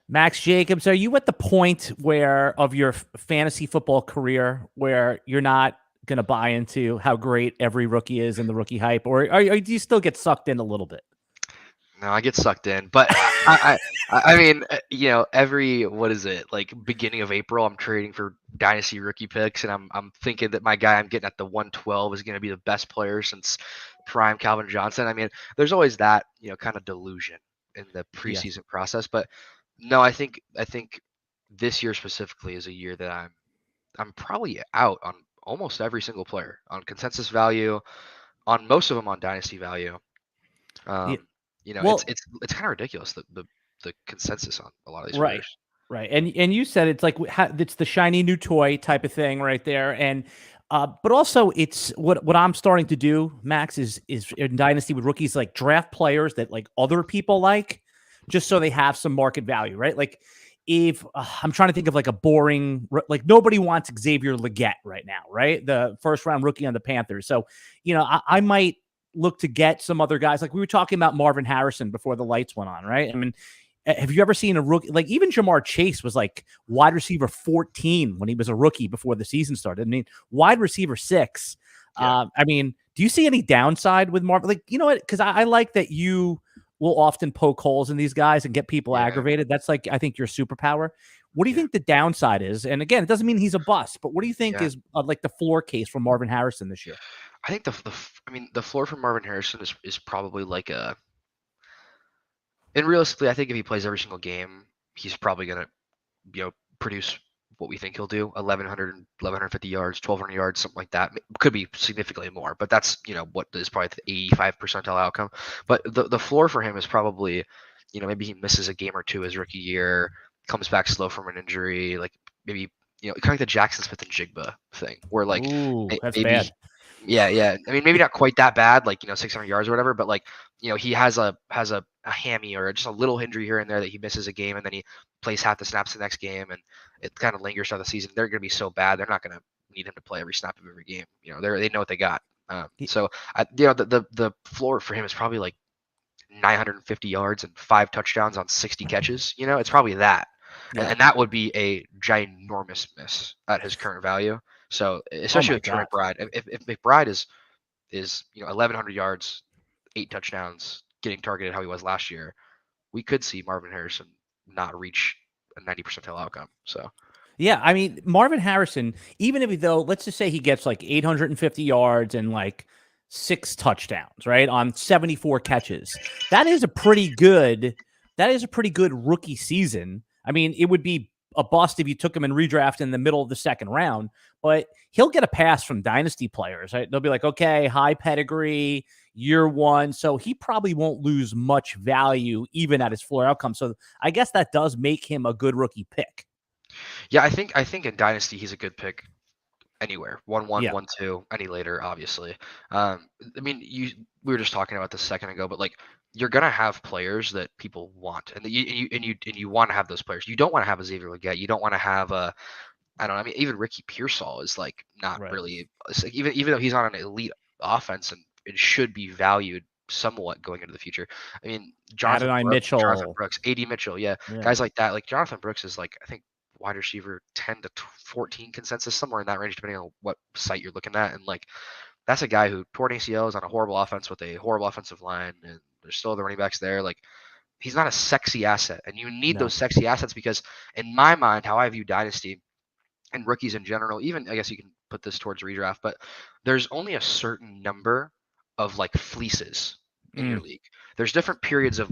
Max Jacobs, are you at the point where of your fantasy football career where you're not going to buy into how great every rookie is and the rookie hype, or do you still get sucked in a little bit? No, I get sucked in, but I mean, every what is it like beginning of April? I'm trading for Dynasty rookie picks, and I'm thinking that my guy I'm getting at the 112 is going to be the best player since prime Calvin Johnson. I mean, there's always that kind of delusion in the Yes. preseason process, but no, I think this year specifically is a year that I'm probably out on almost every single player on consensus value, on most of them on Dynasty value. Yeah. Um, it's Well, it's kind of ridiculous the consensus on a lot of these right. players. Right. And you said it's like it's the shiny new toy type of thing right there. And but also it's what I'm starting to do, Max, is in Dynasty with rookies, like draft players that like other people like, just so they have some market value, right? Like if I'm trying to think of like a boring, like nobody wants Xavier Legette right now, right? The first round rookie on the Panthers. So, I might look to get some other guys. Like we were talking about Marvin Harrison before the lights went on, right? I mean, have you ever seen a rookie like even Jamar Chase was like wide receiver 14 when he was a rookie before the season started? I mean, wide receiver 6. Yeah, I mean, do you see any downside with Marvin? Like, you know what? Because I like that you will often poke holes in these guys and get people yeah, aggravated. That's like I think your superpower. What do you yeah, think the downside is? And again, it doesn't mean he's a bust, but what do you think yeah. is like the floor case for Marvin Harrison this year? I think I mean the floor for Marvin Harrison is probably like and realistically, I think if he plays every single game, he's probably gonna produce what we think he'll do 1100 1150 yards 1200 yards something like that. Could be significantly more, but that's what is probably the 85 percentile outcome. But the floor for him is probably maybe he misses a game or two his rookie year, comes back slow from an injury, like maybe kind of like the Jackson Smith and Jigba thing where like Ooh, that's maybe bad. yeah. I mean, maybe not quite that bad, like 600 yards or whatever, but like he has a hammy or just a little injury here and there that he misses a game and then he plays half the snaps the next game and it kind of lingers throughout the season. They're going to be so bad, they're not going to need him to play every snap of every game. They know what they got. So the floor for him is probably like 950 yards and 5 touchdowns on 60 catches. It's probably that. And, Yeah. and that would be a ginormous miss at his current value. So Oh especially my with Trey God. McBride, if McBride is 1100 yards, 8 touchdowns, getting targeted how he was last year, we could see Marvin Harrison not reach a 90 percentile outcome. So Yeah, I mean Marvin Harrison, even if though let's just say he gets like 850 yards and like 6 touchdowns, right, on 74 catches, that is a pretty good. That is a pretty good rookie season. I mean, it would be a bust if you took him in redraft in the middle of the second round, but he'll get a pass from dynasty players. Right? They'll be like, okay, high pedigree, year one, so he probably won't lose much value even at his floor outcome. So I guess that does make him a good rookie pick. yeah, I think in Dynasty he's a good pick anywhere 1-1, Yeah. 1-2, any later, obviously. I mean, we were just talking about this a second ago, but like you're gonna have players that people want, and you want to have those players. You don't want to have a Xavier Legette. You don't want to have a I don't know. I mean, even Ricky Pearsall is like not Right. really it's like, even though he's on an elite offense and it should be valued somewhat going into the future. I mean, Adonai Jonathan Mitchell. Brooks, AD Mitchell, yeah, Yeah. guys like that. Like Jonathan Brooks is like I think wide receiver 10 to 14 consensus, somewhere in that range, depending on what site you're looking at. And like that's a guy who tore an ACL, is on a horrible offense with a horrible offensive line, and there's still the running backs there. Like he's not a sexy asset, and you need No. those sexy assets because, in my mind, how I view Dynasty and rookies in general, even I guess you can put this towards redraft, but there's only a certain number of like fleeces in your Mm. league. There's different periods of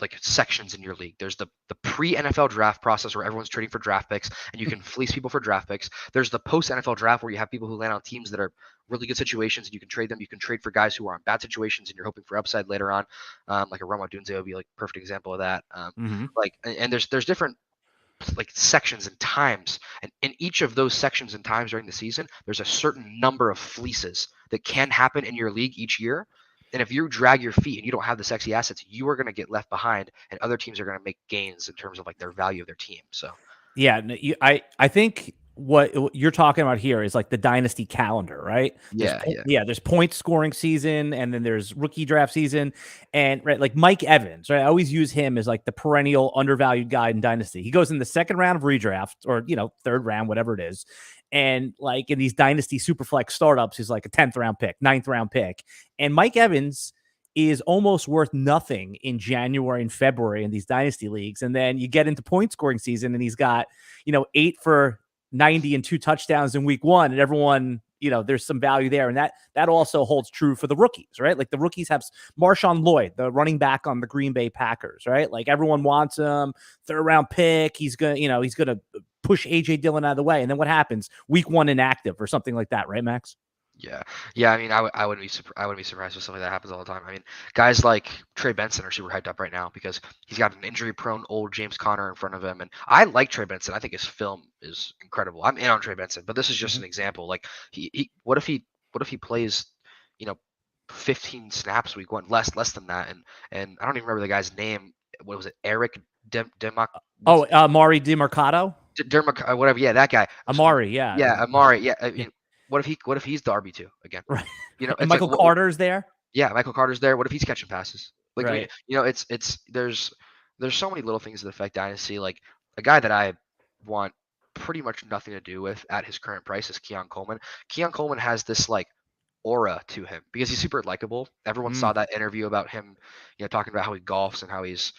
like sections in your league. There's the pre NFL draft process where everyone's trading for draft picks and you can fleece people for draft picks. There's the post NFL draft where you have people who land on teams that are really good situations and you can trade them. You can trade for guys who are in bad situations and you're hoping for upside later on. Like a Odunze would be like a perfect example of that. Mm-hmm. And there's different like sections and times, and in each of those sections and times during the season there's a certain number of fleeces that can happen in your league each year, and if you drag your feet and you don't have the sexy assets, you are going to get left behind and other teams are going to make gains in terms of like their value of their team. So Yeah. I think what you're talking about here is like the dynasty calendar, right? Yeah, yeah. Yeah, there's point scoring season, and then there's rookie draft season, and right, like Mike Evans, right? I always use him as like the perennial undervalued guy in dynasty. He goes in the second round of redraft, or third round, whatever it is, and like in these dynasty superflex startups, he's like a 10th round pick, 9th round pick, and Mike Evans is almost worth nothing in January and February in these dynasty leagues, and then you get into point scoring season, and he's got 8 for 90 and 2 touchdowns in week 1, and everyone, there's some value there. And that also holds true for the rookies, right? Like the rookies have Marshawn Lloyd, the running back on the Green Bay Packers, right? Like everyone wants him, 3rd round pick. He's going to push AJ Dillon out of the way. And then what happens? Week 1 inactive or something like that, right, Max? Yeah, yeah. I mean, I wouldn't be surprised if something like that happens all the time. I mean, guys like Trey Benson are super hyped up right now because he's got an injury-prone old James Conner in front of him, and I like Trey Benson. I think his film is incredible. I'm in on Trey Benson, but this is just an example. Like, what if he plays, 15 snaps week 1, less than that, and I don't even remember the guy's name. What was it? Eric Democ? Amari DeMarcado? Whatever. Yeah, that guy. Amari. Yeah. Yeah, Amari. Yeah. I mean, what if he's the RB2 again? Right. And it's Michael Carter's there. Yeah, Michael Carter's there. What if he's catching passes? Like, right. It's there's so many little things that affect dynasty. Like a guy that I want pretty much nothing to do with at his current price is Keon Coleman. Keon Coleman has this like aura to him because he's super likable. Everyone saw that interview about him, talking about how he golfs and how he's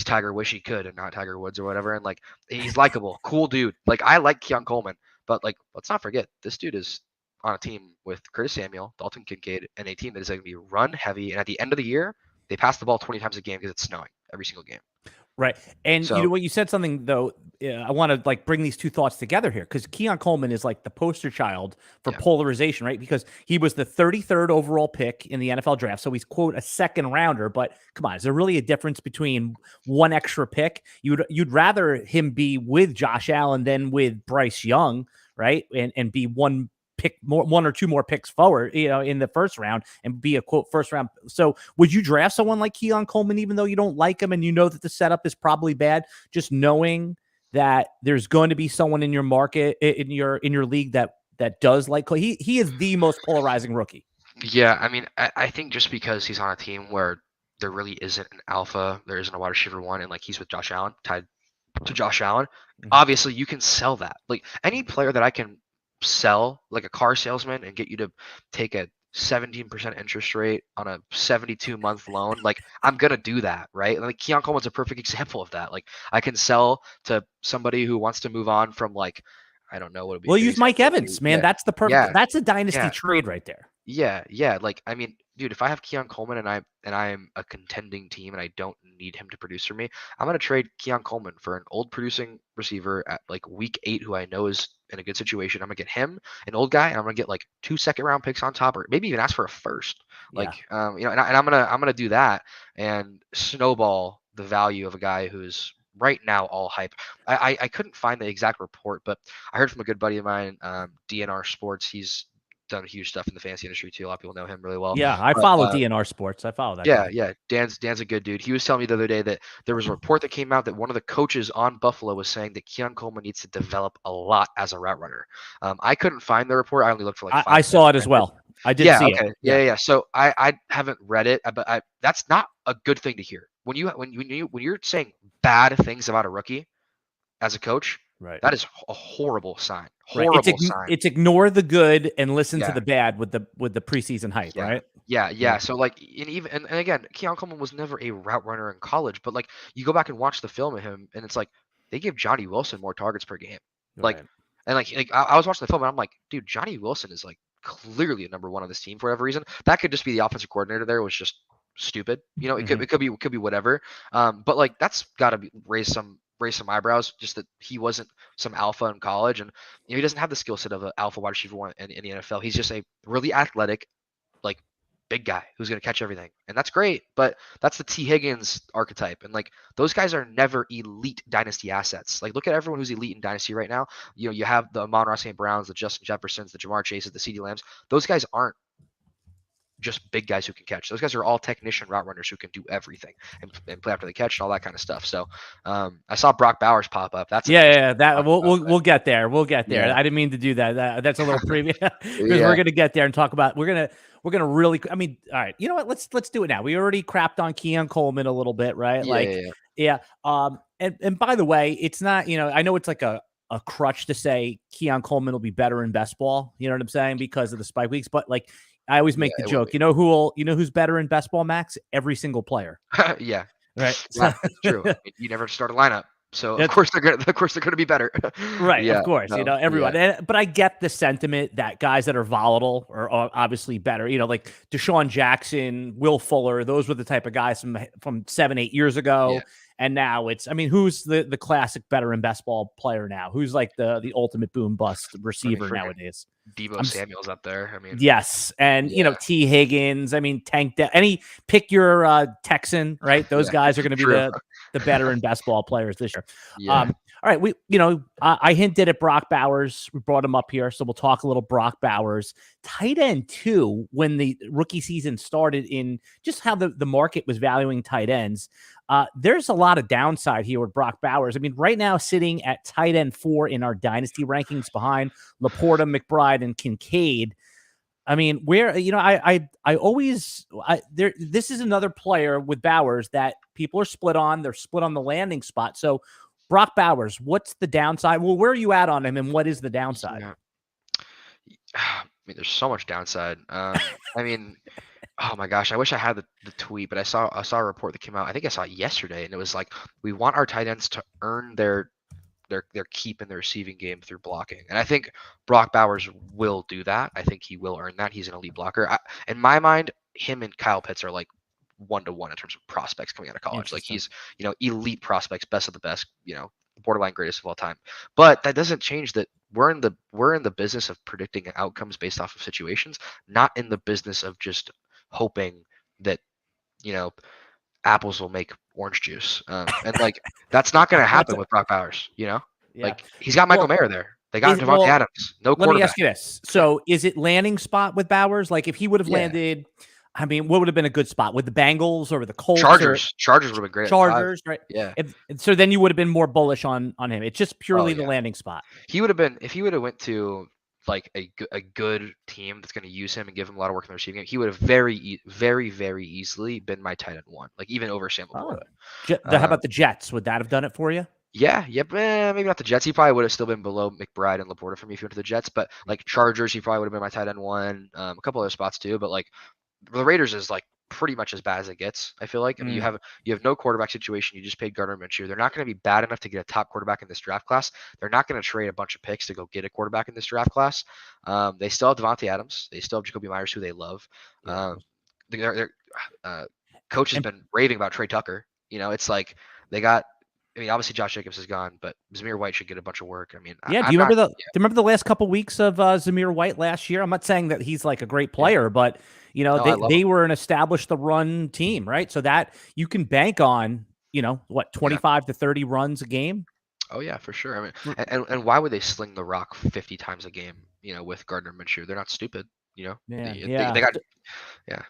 Tiger wish he could and not Tiger Woods or whatever. And like he's likable, cool dude. Like I like Keon Coleman, but like let's not forget this dude is on a team with Curtis Samuel, Dalton Kincaid, and a team that is going to be run heavy. And at the end of the year, they pass the ball 20 times a game because it's snowing every single game. Right. And you know what, you said something though. I want to like bring these two thoughts together here because Keon Coleman is like the poster child for polarization, right? Because he was the 33rd overall pick in the NFL draft. So he's quote a second rounder, but come on, is there really a difference between one extra pick? You'd rather him be with Josh Allen than with Bryce Young, right? And be one or two more picks forward, in the first round and be a quote first round. So would you draft someone like Keon Coleman, even though you don't like him and you know that the setup is probably bad, just knowing that there's going to be someone in your market, in your league that does like he is the most polarizing rookie. Yeah. I mean, I think just because he's on a team where there really isn't an alpha, there isn't a wide receiver 1, and like he's with Josh Allen, tied to Josh Allen, obviously you can sell that. Like any player that I can sell like a car salesman and get you to take a 17% interest rate on a 72-month loan, like I'm gonna do that, right? Like Keon Coleman's a perfect example of that. Like I can sell to somebody who wants to move on from like I don't know what. We'll use Mike Evans, man. That's the perfect. Yeah. That's a dynasty trade right there. Yeah. Like I mean, dude, if I have Keon Coleman and I'm a contending team and I don't need him to produce for me, I'm gonna trade Keon Coleman for an old producing receiver at like week 8 who I know is in a good situation. I'm gonna get him, an old guy, and I'm gonna get like 2 second-round picks on top, or maybe even ask for a first. Like, and I'm gonna do that and snowball the value of a guy who's right now all hype. I couldn't find the exact report, but I heard from a good buddy of mine, DNR Sports. He's done huge stuff in the fantasy industry too. A lot of people know him really well. Yeah, I follow DNR Sports. I follow that. Yeah. Dan's a good dude. He was telling me the other day that there was a report that came out that one of the coaches on Buffalo was saying that Keon Coleman needs to develop a lot as a route runner. I couldn't find the report. I only looked for like 5 I saw it as well. I did see it. Yeah. So I haven't read it, but that's not a good thing to hear. When you're saying bad things about a rookie as a coach, right? That is a horrible sign. Horrible sign. It's ignore the good and listen to the bad with the preseason hype, right? Yeah. So like, and again, Keon Coleman was never a route runner in college, but like you go back and watch the film of him, and it's like they give Johnny Wilson more targets per game. Like, and like I was watching the film, and I'm like, dude, Johnny Wilson is like clearly a number 1 on this team for whatever reason. That could just be the offensive coordinator there was just stupid. It could be whatever. But like that's got to raise some eyebrows, just that he wasn't some alpha in college, and he doesn't have the skill set of an alpha wide receiver 1 in the NFL. He's just a really athletic, like big guy who's going to catch everything, and that's great. But that's the T. Higgins archetype, and like those guys are never elite dynasty assets. Like look at everyone who's elite in dynasty right now. You have the Amon-Ra St. Browns, the Justin Jeffersons, the Jamar Chases, the CeeDee Lambs. Those guys aren't just big guys who can catch. Those guys are all technician route runners who can do everything and play after the catch and all that kind of stuff. So I saw Brock Bowers pop up. That's yeah. That we'll get there. We'll get there. Yeah. I didn't mean to do that. That's a little preview because Yeah. we're gonna get there and talk about. We're gonna really. I mean, all right. You know what? Let's do it now. We already crapped on Keon Coleman a little bit, right? Yeah. And by the way, it's not. I know it's like a crutch to say Keon Coleman will be better in best ball. You know what I'm saying? Because of the spike weeks, but like. I always make the joke. You know who's better in best ball, Max? Every single player. Yeah. Right. Yeah, that's true. I mean, you never start a lineup. So of course they're gonna be better. Right, Yeah, of course. no, Everyone. yeah. But I get the sentiment that guys that are volatile are obviously better. Like Deshaun Jackson, Will Fuller, those were the type of guys from 7-8 years ago. Yeah. And now who's the classic better in best ball player now? Who's like the ultimate boom bust receiver nowadays? Debo Samuel's up there. I mean, yes, and T. Higgins. Pick your Texan, right? Those guys are going to be the better in best ball players this year. Yeah. All right, I hinted at Brock Bowers. We brought him up here, so we'll talk a little Brock Bowers. Tight end too, when the rookie season started, in just how the market was valuing tight ends. There's a lot of downside here with Brock Bowers. I mean, right now sitting at tight end 4 in our dynasty rankings behind Laporta, McBride, and Kincaid. I mean, this is another player with Bowers that people are split on. They're split on the landing spot. So Brock Bowers, what's the downside? Well, where are you at on him, and what is the downside? Yeah. I mean, there's so much downside. I mean, oh my gosh, I wish I had the tweet, but I saw a report that came out. I think I saw it yesterday, and it was like, we want our tight ends to earn their keep in the receiving game through blocking. And I think Brock Bowers will do that. I think he will earn that. He's an elite blocker. In my mind, him and Kyle Pitts are like 1-to-1 in terms of prospects coming out of college. Like he's, elite prospects, best of the best, borderline greatest of all time. But that doesn't change that we're in the business of predicting outcomes based off of situations, not in the business of just hoping that, apples will make orange juice. And like, that's not going to happen with Brock Bowers, Like he's got Michael Mayer there. They got Devontae Adams. No quarterback. Let me ask you this. So is it landing spot with Bowers? Like if he would have landed, I mean, what would have been a good spot? With the Bengals or with the Colts? Chargers would have been great. Chargers, right? Yeah. So then you would have been more bullish on him. It's just purely the landing spot. He would have been, if he would have went to like a good team that's going to use him and give him a lot of work in the receiving game, he would have very, very easily been my tight end 1, like even over Sam Laporta. How about the Jets? Would that have done it for you? Yeah, maybe not the Jets. He probably would have still been below McBride and Laporta for me if he went to the Jets. But like Chargers, he probably would have been my tight end 1. A couple other spots too. But like the Raiders is like pretty much as bad as it gets. I feel like. I mean, you have no quarterback situation. You just paid Gardner Minshew. They're not going to be bad enough to get a top quarterback in this draft class. They're not going to trade a bunch of picks to go get a quarterback in this draft class. They still have Devontae Adams. They still have Jacoby Myers, who they love. Their coach has been raving about Trey Tucker. It's like they got. I mean, obviously Josh Jacobs is gone, but Zamir White should get a bunch of work. I mean, do you remember the last couple weeks of Zamir White last year? I'm not saying that he's like a great player, but they were an established the run team, right? So that you can bank on, 25 to 30 runs a game. Oh yeah, for sure. I mean, and why would they sling the rock 50 times a game? With Gardner Minshew, they're not stupid. They got. Yeah.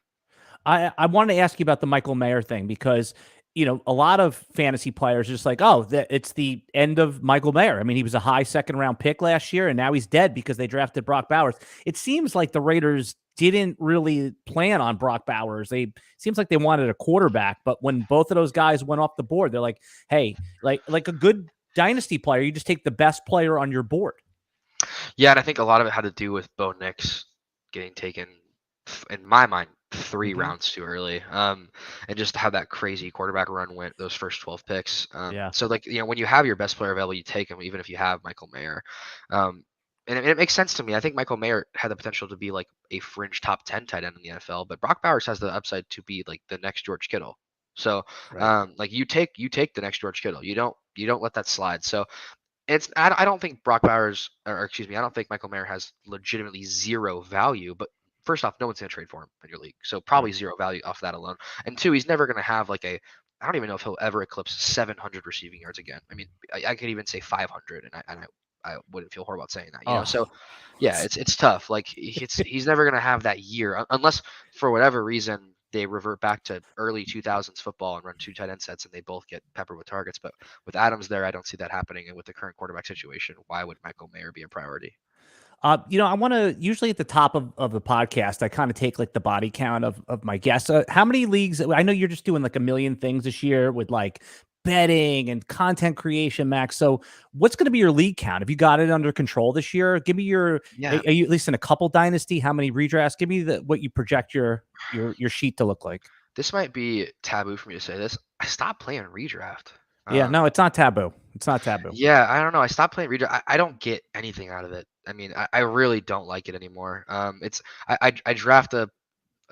I wanted to ask you about the Michael Mayer thing because. A lot of fantasy players are just like, it's the end of Michael Mayer. I mean, he was a high second-round pick last year, and now he's dead because they drafted Brock Bowers. It seems like the Raiders didn't really plan on Brock Bowers. Seems like they wanted a quarterback, but when both of those guys went off the board, they're like, hey, like a good dynasty player, you just take the best player on your board. Yeah, and I think a lot of it had to do with Bo Nix getting taken, in my mind, 3 rounds too early, and just how that crazy quarterback run went those first 12 picks. So like, when you have your best player available, you take him, even if you have Michael Mayer. And it makes sense to me. I think Michael Mayer had the potential to be like a fringe top 10 tight end in the NFL, but Brock Bowers has the upside to be like the next George Kittle. So like you take the next George Kittle. You don't let that slide. So I don't think Brock Bowers, or excuse me, I don't think Michael Mayer has legitimately zero value, but first off, no one's going to trade for him in your league. So probably zero value off that alone. And 2, he's never going to have like I don't even know if he'll ever eclipse 700 receiving yards again. I mean, I could even say 500, and I wouldn't feel horrible about saying that. Oh, So yeah, it's tough. Like he's never gonna have that year unless for whatever reason they revert back to early 2000s football and run 2 tight end sets and they both get peppered with targets. But with Adams there, I don't see that happening. And with the current quarterback situation, why would Michael Mayer be a priority? I want to usually at the top of the podcast, I kind of take like the body count of my guests. How many leagues? I know you're just doing like a million things this year with like betting and content creation, Max. So what's going to be your league count? Have you got it under control this year? Give me your, Yeah. are you at least in a couple dynasty? How many redrafts? Give me what you project your sheet to look like. This might be taboo for me to say this. I stopped playing redraft. Yeah, no, it's not taboo. It's not taboo. Yeah, I don't know. I stopped playing redraft. I don't get anything out of it. I mean, I really don't like it anymore. I draft a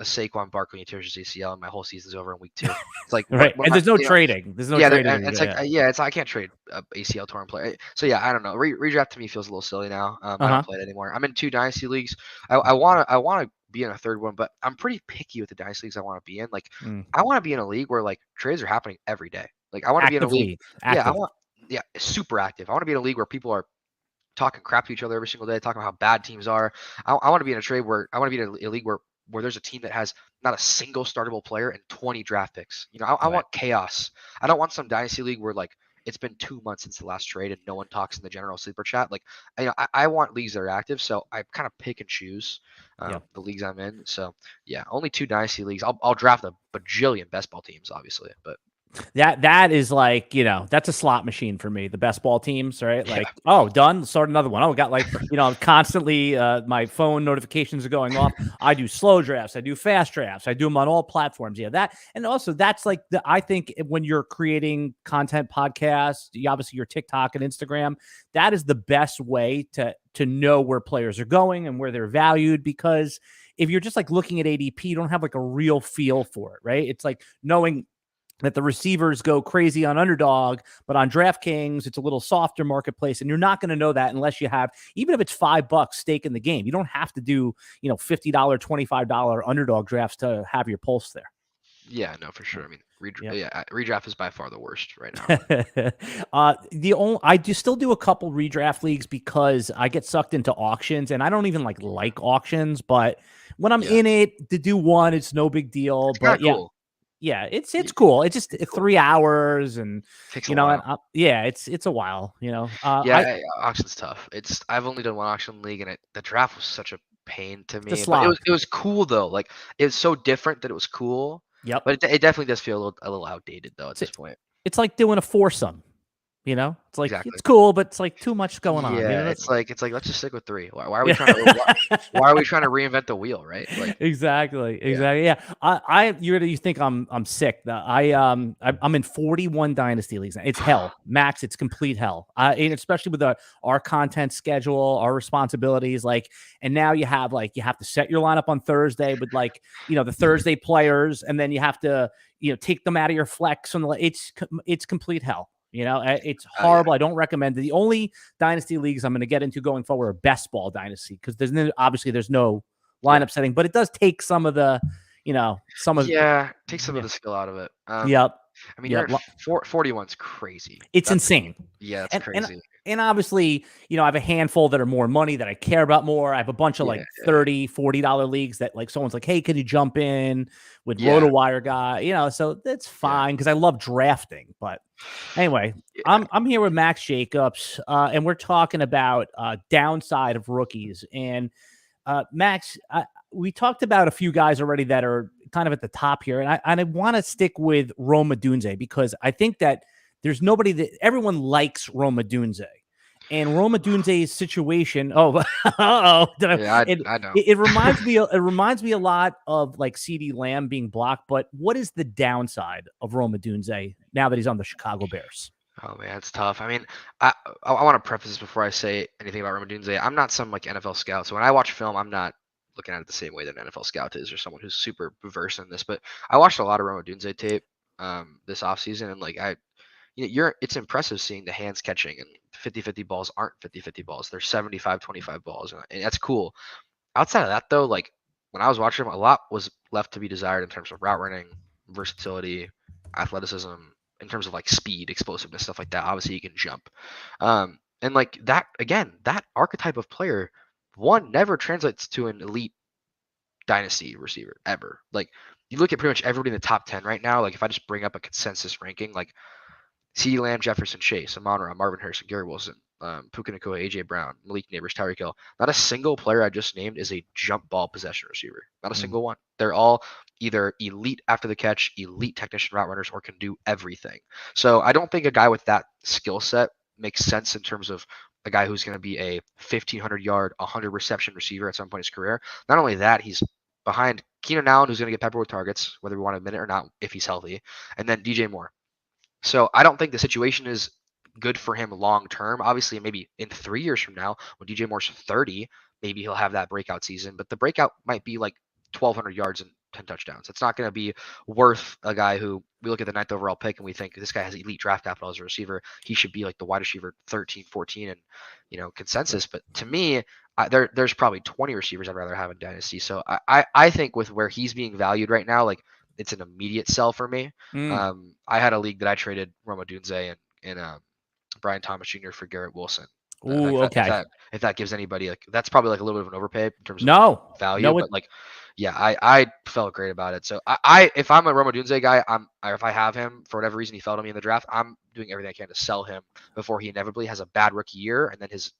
Saquon Barkley and tears his ACL, and my whole season's over in week 2. It's like right, and there's no trading. There's no trading. It's like it's I can't trade a ACL torn player. So yeah, I don't know. Redraft to me feels a little silly now. I don't play it anymore. I'm in 2 dynasty leagues. I wanna be in a third one, but I'm pretty picky with the dynasty leagues I want to be in. Like I want to be in a league where like trades are happening every day. Like I want to be in a league. Yeah, super active. I want to be in a league where people are talking crap to each other every single day, talking about how bad teams are. I want to be in a trade where I want to be in a league where there's a team that has not a single startable player and 20 draft picks. I want chaos. I don't want some dynasty league where like it's been 2 months since the last trade and no one talks in the general sleeper chat. Like I want leagues that are active, so I kind of pick and choose the leagues I'm in. So yeah, only 2 dynasty leagues. I'll draft a bajillion best ball teams, obviously, but that is like, that's a slot machine for me. The best ball teams, right? Like, oh, done. Start another one. Oh, got like, constantly my phone notifications are going off. I do slow drafts. I do fast drafts. I do them on all platforms. Yeah, that. And also that's like I think when you're creating content podcasts, obviously your TikTok and Instagram, that is the best way to know where players are going and where they're valued, because if you're just like looking at ADP, you don't have like a real feel for it, right? It's like knowing that the receivers go crazy on underdog, but on DraftKings, it's a little softer marketplace. And you're not going to know that unless you have, even if it's $5 stake in the game, you don't have to do, $50, $25 underdog drafts to have your pulse there. Yeah, no, for sure. I mean, redraft is by far the worst right now. I do still do a couple redraft leagues because I get sucked into auctions, and I don't even like auctions, but when I'm in it to do one, it's no big deal. It's but cool. Yeah, it's cool. It's just 3 hours, and takes a while. It's a while. Auction's tough. I've only done one auction league, and the draft was such a pain to me. But it was cool though. Like it was so different that it was cool. Yep. But it definitely does feel a little outdated though at this point. It's like doing a foursome. It's like It's cool, but it's like too much going on. Yeah, it's like let's just stick with 3. Why are we trying to why are we trying to reinvent the wheel, right? Like exactly. Yeah. You think I'm sick. I'm in 41 dynasty leagues. It's hell, Max. It's complete hell. And especially with our content schedule, our responsibilities. And now you have to set your lineup on Thursday with the Thursday players, and then you have to take them out of your flex. And it's complete hell. It's horrible. I don't recommend it. The only dynasty leagues I'm going to get into going forward are best ball dynasty, because there's no lineup setting, but it does take some of the, take some of the skill out of it. Yep. I mean, you're 41's crazy. That's insane. Yeah, it's crazy. And obviously, I have a handful that are more money that I care about more. I have a bunch of $30, $40 leagues that someone's like, hey, can you jump in with RotoWire guy? So that's fine because I love drafting. But anyway, I'm here with Max Jacobs, and we're talking about downside of rookies. And Max, we talked about a few guys already that are kind of at the top here, and I want to stick with Odunze because I think that there's nobody that everyone likes Odunze. And Odunze's situation. I know. It reminds me a lot of CD Lamb being blocked. But what is the downside of Odunze now that he's on the Chicago Bears? Oh man, it's tough. I mean, I want to preface this before I say anything about Odunze. I'm not some NFL scout, so when I watch film, I'm not looking at it the same way that an NFL scout is or someone who's super versed in this. But I watched a lot of Odunze tape this offseason, and it's impressive seeing the hands catching, and 50-50 balls aren't 50-50 balls. They're 75-25 balls, and that's cool. Outside of that, though, when I was watching him, a lot was left to be desired in terms of route running, versatility, athleticism, in terms of speed, explosiveness, stuff like that. Obviously, he can jump. And And like that, again, that archetype of player, one, never translates to an elite dynasty receiver ever. Like you look at pretty much everybody in the top 10 right now. Like if I just bring up a consensus ranking, like CeeDee Lamb, Jefferson, Chase, Amon-Ra, Marvin Harrison, Gary Wilson, Puka Nacua, AJ Brown, Malik Neighbors, Tyreek Hill. Not a single player I just named is a jump ball possession receiver. Not a single one. They're all either elite after the catch, elite technician route runners, or can do everything. So I don't think a guy with that skill set makes sense in terms of a guy who's going to be a 1,500 yard, 100 reception receiver at some point in his career. Not only that, he's behind Keenan Allen, who's going to get peppered with targets, whether we want to admit it or not, if he's healthy, and then DJ Moore. So I don't think the situation is good for him long term. Obviously, maybe in 3 years from now, when DJ Moore's 30, maybe he'll have that breakout season. But the breakout might be like 1,200 yards and 10 touchdowns. It's not going to be worth a guy who we look at the 9th overall pick and we think this guy has elite draft capital as a receiver. He should be like the wide receiver 13, 14, and consensus. But to me, there's probably 20 receivers I'd rather have in Dynasty. So I think with where he's being valued right now, like it's an immediate sell for me. I had a league that I traded Rome Odunze and Brian Thomas Jr. for Garrett Wilson. Ooh, okay. If that gives anybody that's probably like a little bit of an overpay in terms of value, but like, yeah, I felt great about it. So if I'm a Rome Odunze guy, if I have him for whatever reason he fell to me in the draft, I'm doing everything I can to sell him before he inevitably has a bad rookie year and then his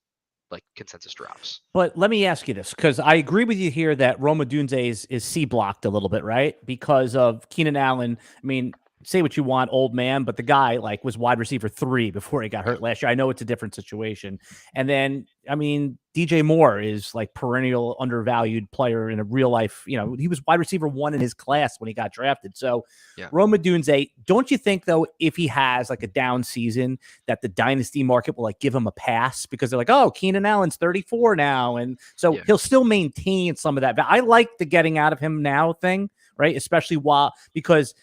like consensus drops. But let me ask you this, because I agree with you here that Rome Odunze is C blocked a little bit, right? Because of Keenan Allen. I mean, say what you want, old man, but the guy like was wide receiver 3 before he got hurt last year. I know it's a different situation. And then, I mean, DJ Moore is like perennial undervalued player in a real life. He was wide receiver 1 in his class when he got drafted. So Rome Odunze, don't you think though, if he has like a down season, that the dynasty market will like give him a pass because they're like, oh, Keenan Allen's 34 now. And so he'll still maintain some of that. But I like the getting out of him now thing, right? Especially because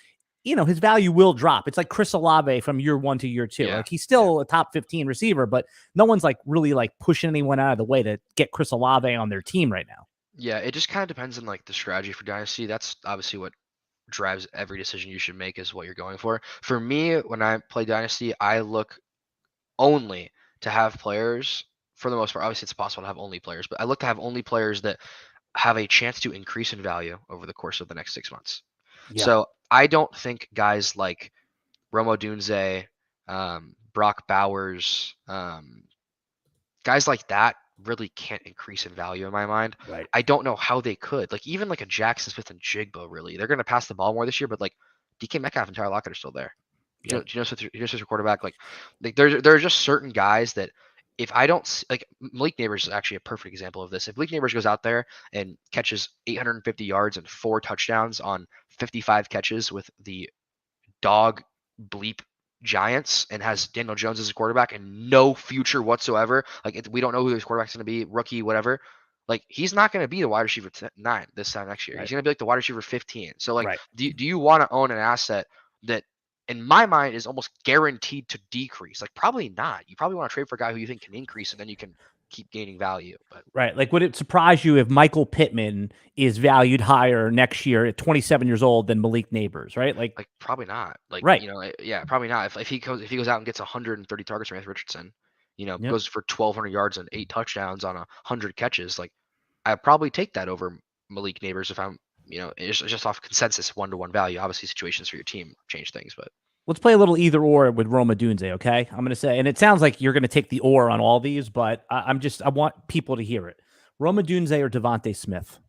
his value will drop. It's like Chris Olave from year 1 to year 2. Like he's still a top 15 receiver, but no one's like really like pushing anyone out of the way to get Chris Olave on their team right now. Yeah, it just kind of depends on like the strategy for Dynasty. That's obviously what drives every decision you should make is what you're going for. For me, when I play Dynasty, I look only to have players, for the most part. Obviously, it's possible to have only players, but I look to have only players that have a chance to increase in value over the course of the next 6 months. Yeah. So I don't think guys like Rome Odunze, Brock Bowers, guys like that really can't increase in value in my mind. Right. I don't know how they could. Like even like a Jackson Smith and Jigba, really, they're going to pass the ball more this year. But like DK Metcalf and Tyler Lockett are still there. You know, Smith your quarterback. Like there are just certain guys that if I don't like Malik Neighbors is actually a perfect example of this. If Malik Neighbors goes out there and catches 850 yards and 4 touchdowns on 55 catches with the dog bleep Giants and has Daniel Jones as a quarterback and no future whatsoever, like we don't know who his quarterback's going to be, rookie, whatever. Like he's not going to be the wide receiver 9 this time next year. Right. He's going to be like the wide receiver 15. So like, do you want to own an asset that, in my mind, is almost guaranteed to decrease? Like probably not. You probably want to trade for a guy who you think can increase, and then you can keep gaining value. But right, like would it surprise you if Michael Pittman is valued higher next year at 27 years old than Malik Neighbors? Right, like probably not. Like right, yeah, probably not. If he goes out and gets 130 targets from Anthony Richardson, goes for 1,200 yards and 8 touchdowns on 100 catches, like I'd probably take that over Malik Neighbors if I'm. It's just off consensus 1-to-1 value. Obviously, situations for your team change things, but let's play a little either or with Rome Odunze, okay? I'm going to say, and it sounds like you're going to take the or on all these, but I want people to hear it. Rome Odunze or Devontae Smith?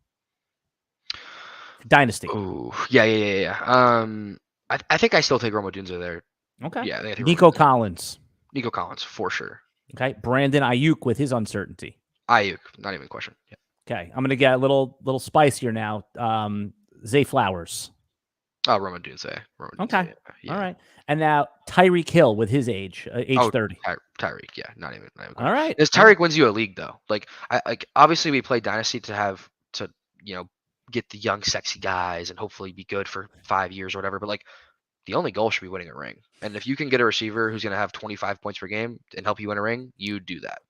Dynasty. Oh, yeah. I think I still take Rome Odunze there. Okay. Yeah. I think Nico Collins. Nico Collins, for sure. Okay. Brandon Ayuk with his uncertainty. Ayuk, not even a question. Yeah. Okay. I'm going to get a little spicier now. Zay Flowers. Oh, Rome Odunze. Okay. Yeah. All right. And now Tyreek Hill with his age 30. Tyreek, yeah, not even. All right. Because Tyreek wins you a league though. Like obviously we play Dynasty to get the young sexy guys and hopefully be good for 5 years or whatever. But like the only goal should be winning a ring. And if you can get a receiver who's going to have 25 points per game and help you win a ring, you do that.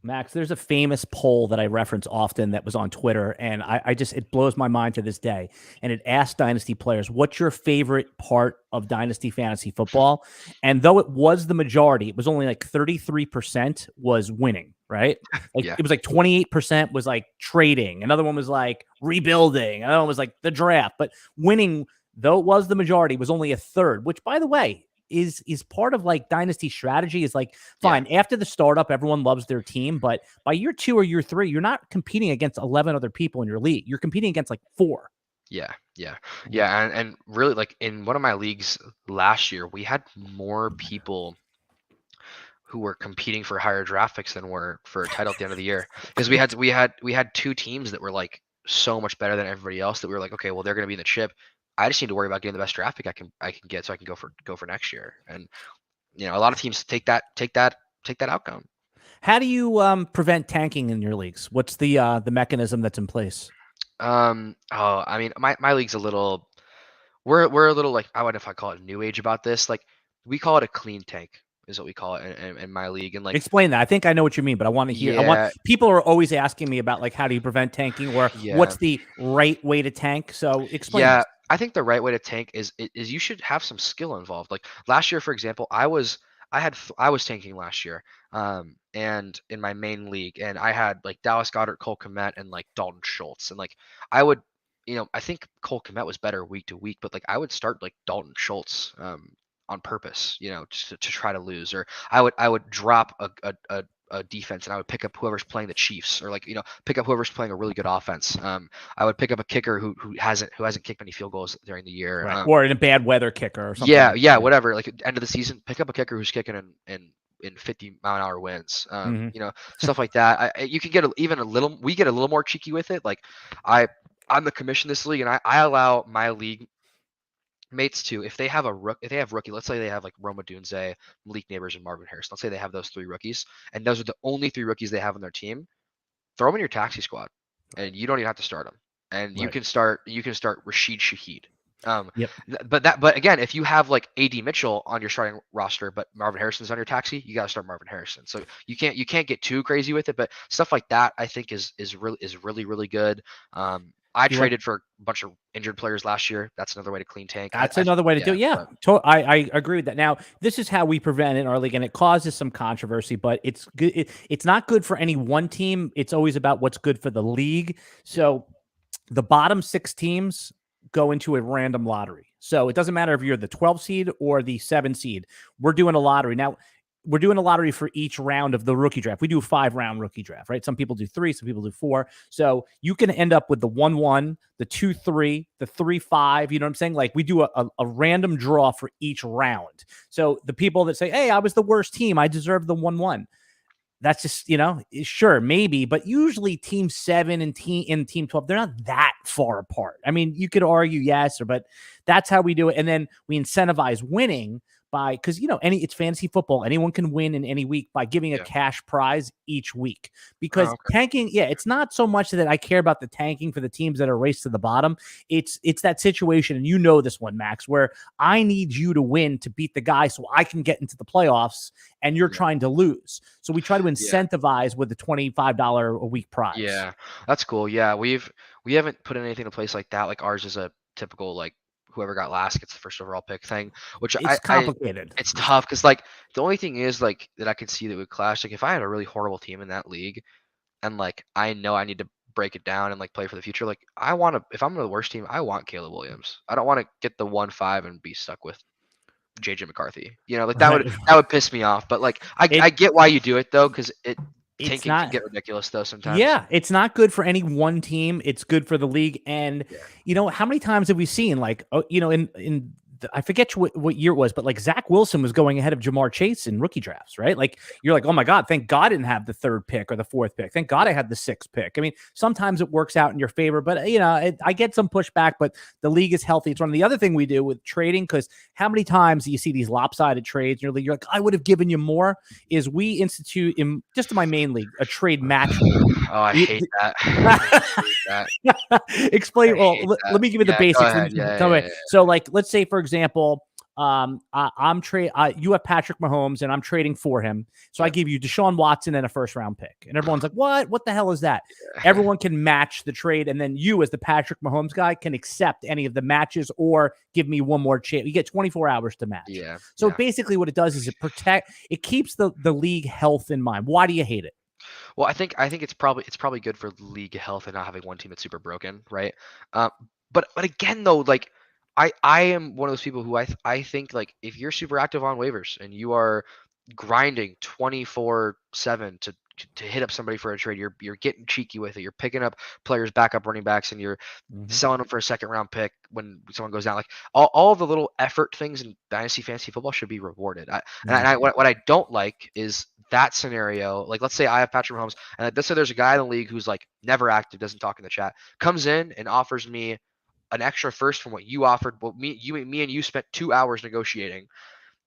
Max, there's a famous poll that I reference often that was on Twitter, and it blows my mind to this day. And it asked Dynasty players, what's your favorite part of Dynasty fantasy football? And though it was the majority, it was only like 33% was winning, right? Like Yeah. it was like 28% was like trading. Another one was like rebuilding. Another one was like the draft. But winning, though it was the majority, was only a third, which, by the way, is part of like Dynasty strategy. Is like, fine, after the startup, everyone loves their team, but by year 2 or year 3, you're not competing against 11 other people in your league. You're competing against like 4. Yeah. And really, like in one of my leagues last year, we had more people who were competing for higher draft picks than were for a title at the end of the year, because we had 2 teams that were like so much better than everybody else that we were like, okay, well, they're going to be in the chip. I just need to worry about getting the best draft pick I can get, so I can go for next year. And a lot of teams take that outcome. How do you prevent tanking in your leagues? What's the mechanism that's in place? I mean, my league's a little, we're a little like, I wouldn't know if I call it new age about this. Like, we call it a clean tank is what we call it in my league. And like, explain that. I think I know what you mean, but I want to hear. Yeah. People are always asking me about like, how do you prevent tanking, or what's the right way to tank? So explain. Yeah. This. I think the right way to tank is you should have some skill involved. Like last year, for example, I was tanking last year, and in my main league, and I had like Dallas Goedert, Cole Kmet, and like Dalton Schultz, and like I would, I think Cole Kmet was better week to week, but like I would start like Dalton Schultz, on purpose, just to try to lose, or I would drop a defense and I would pick up whoever's playing the Chiefs, or like pick up whoever's playing a really good offense. I would pick up a kicker who hasn't kicked many field goals during the year, right. Or in a bad weather kicker or something. Yeah, whatever. Like end of the season, pick up a kicker who's kicking in 50-mile-an-hour winds. Stuff like that. You can get we get a little more cheeky with it. Like I'm the commission this league, and I allow my league mates to, if they have rookie, let's say they have like Rome Odunze, Malik Neighbors, and Marvin Harrison. Let's say they have those 3 rookies, and those are the only 3 rookies they have on their team. Throw them in your taxi squad, and you don't even have to start them. And you can start Rashid Shaheed. But again, if you have like AD Mitchell on your starting roster, but Marvin Harrison's on your taxi, you got to start Marvin Harrison. So you can't get too crazy with it, but stuff like that I think is really good. I traded for a bunch of injured players last year. That's another way to clean tank. That's another way to do it. Yeah, I agree with that. Now, this is how we prevent it in our league, and it causes some controversy, but it's good. It's not good for any one team. It's always about what's good for the league. So the bottom 6 teams go into a random lottery. So it doesn't matter if you're the 12 seed or the 7 seed. We're doing a lottery. Now, we're doing a lottery for each round of the rookie draft. We do a 5-round rookie draft, right? Some people do 3, some people do 4. So you can end up with the 1-1, the 2-3, the 3-5. You know what I'm saying? Like we do a random draw for each round. So the people that say, hey, I was the worst team, I deserve the 1-1. That's just, sure, maybe, but usually team 7 and team 12, they're not that far apart. I mean, you could argue yes, but that's how we do it. And then we incentivize winning because it's fantasy football. Anyone can win in any week by giving a cash prize each week. Because tanking, it's not so much that I care about the tanking for the teams that are raced to the bottom. It's that situation, and this one, Max, where I need you to win to beat the guy so I can get into the playoffs, and you're trying to lose. So we try to incentivize with the $25 a week prize. Yeah, that's cool. Yeah, we haven't put anything in place like that. Like ours is a typical like whoever got last gets the first overall pick thing, which it's complicated. It's tough because like the only thing is like that I could see that would clash. Like if I had a really horrible team in that league, and like I know I need to break it down and like play for the future. Like if I'm the worst team, I want Caleb Williams. I don't want to get the 1-5 and be stuck with JJ McCarthy. Like that would piss me off. But like I get why you do it though, because tanking can get ridiculous though sometimes. Yeah, it's not good for any one team. It's good for the league. And how many times have we seen like in I forget what year it was, but like Zach Wilson was going ahead of Jamar Chase in rookie drafts, right? Like you're like, oh my God, thank God I didn't have the 3rd pick or the 4th pick. Thank God I had the 6th pick. I mean, sometimes it works out in your favor, but I get some pushback, but the league is healthy. It's one of the other thing we do with trading, because how many times do you see these lopsided trades in your league? You're like, I would have given you more. Is we institute in my main league a trade match. Oh, I hate that. Explain. Let me give you the basics. So like, let's say for example, You have Patrick Mahomes, and I'm trading for him. So I give you Deshaun Watson and a first-round pick, and everyone's like, "What? What the hell is that?" Everyone can match the trade, and then you, as the Patrick Mahomes guy, can accept any of the matches or give me one more chance. You get 24 hours to match. Yeah. So basically, what it does is it keeps the league health in mind. Why do you hate it? Well, I think it's probably good for league health and not having one team that's super broken, right? But again though, like I am one of those people who I think like if you're super active on waivers and you are grinding 24/7 to hit up somebody for a trade, you're getting cheeky with it. You're picking up players, backup running backs, and you're selling them for a second round pick when someone goes down. Like all the little effort things in Dynasty fantasy football should be rewarded. What I don't like is that scenario. Like let's say I have Patrick Mahomes, and let's say there's a guy in the league who's like never active, doesn't talk in the chat, comes in and offers me an extra first from what you offered. Well, me and you spent 2 hours negotiating,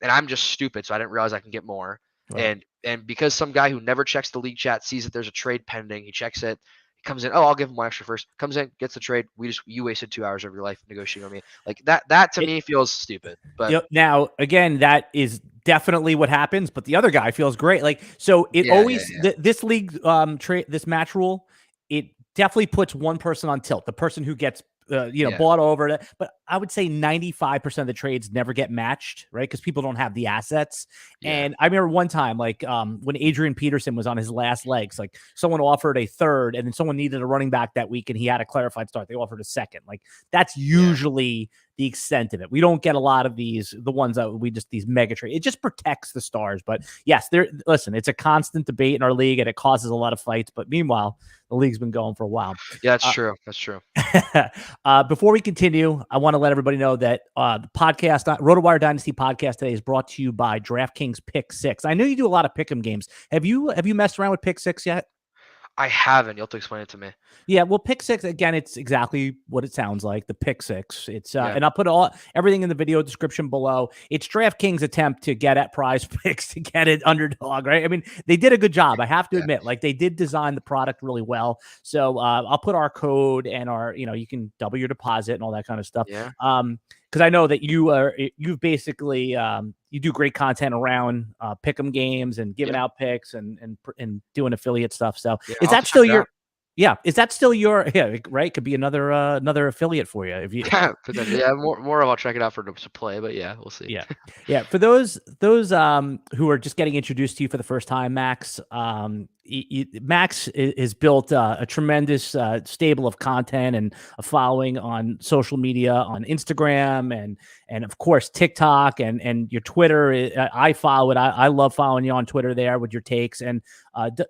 and I'm just stupid, so I didn't realize I can get more. Right. And because some guy who never checks the league chat sees that there's a trade pending, he checks it, he comes in, oh, I'll give him one extra first. Comes in, gets the trade. You wasted 2 hours of your life negotiating with me. Like that to me feels stupid. But now again, that is definitely what happens. But the other guy feels great. Like so, this league this match rule, it definitely puts one person on tilt. The person who gets bought over. But I would say 95% of the trades never get matched, right? Because people don't have the assets. Yeah. And I remember one time, like when Adrian Peterson was on his last legs, like someone offered a third and then someone needed a running back that week and he had a clarified start. They offered a second. Like that's usually the extent of it. We don't get a lot of these mega trades. It just protects the stars. But yes, listen, it's a constant debate in our league and it causes a lot of fights. But meanwhile, the league's been going for a while. Yeah, that's true. That's true. Before we continue, I want to let everybody know that the podcast, RotoWire Dynasty podcast today is brought to you by DraftKings Pick 6. I know you do a lot of pick'em games. Have you messed around with Pick 6 yet? I haven't. You'll have to explain it to me. Yeah, well, Pick 6, again, it's exactly what it sounds like, the Pick 6. It's and I'll put everything in the video description below. It's DraftKings' attempt to get at PrizePicks, to get it underdog, right? I mean, they did a good job, I have to admit. Like, they did design the product really well. So I'll put our code and you can double your deposit and all that kind of stuff. Yeah. Because I know that you've basically you do great content around pick'em games and giving out picks and doing affiliate stuff. So is that still your? Yeah, is that still your? Yeah, right. Could be another affiliate for you if you. More of I'll check it out for to play, but yeah, we'll see. Yeah. For those who are just getting introduced to you for the first time, Max. Max has built a tremendous stable of content and a following on social media, on Instagram and of course TikTok and your Twitter. I follow it. I love following you on Twitter there with your takes, and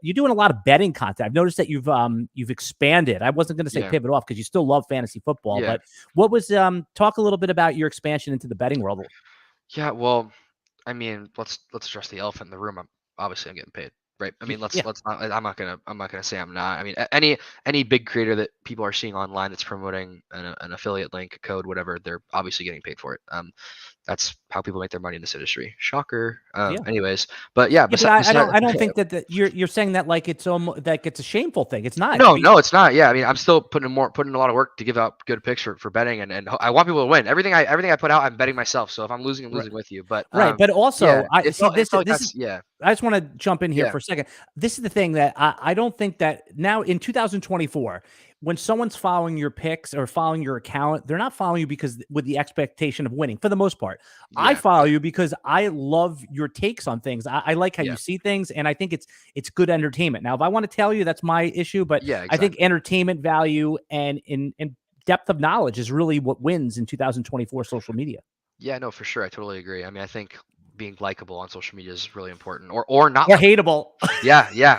you're doing a lot of betting content. I've noticed that you've expanded. I wasn't going to say pivot off because you still love fantasy football, but what was talk a little bit about your expansion into the betting world? Yeah, well, I mean, let's address the elephant in the room. I'm getting paid. Right. I mean, let's not. I'm not gonna say I'm not. I mean, any big creator that people are seeing online that's promoting an affiliate link, code, whatever, they're obviously getting paid for it. That's how people make their money in this industry. Shocker. Anyways, but I don't think that you're saying that like it's like it's a shameful thing. It's not. No, it's not. Yeah, I mean, I'm still putting a lot of work to give out good picks for betting, and I want people to win. Everything I put out, I'm betting myself. So if I'm losing, I'm losing with you. But but also I just want to jump in here for a second. This is the thing that I don't think that now in 2024. When someone's following your picks or following your account, they're not following you because with the expectation of winning for the most part. I follow you because I love your takes on things. I like how you see things, and I think it's good entertainment. Now, if I want to tell you, that's my issue, but I think entertainment value and in depth of knowledge is really what wins in 2024 social media. Yeah, no, for sure. I totally agree. I mean, I think being likable on social media is really important, or not, or hateable.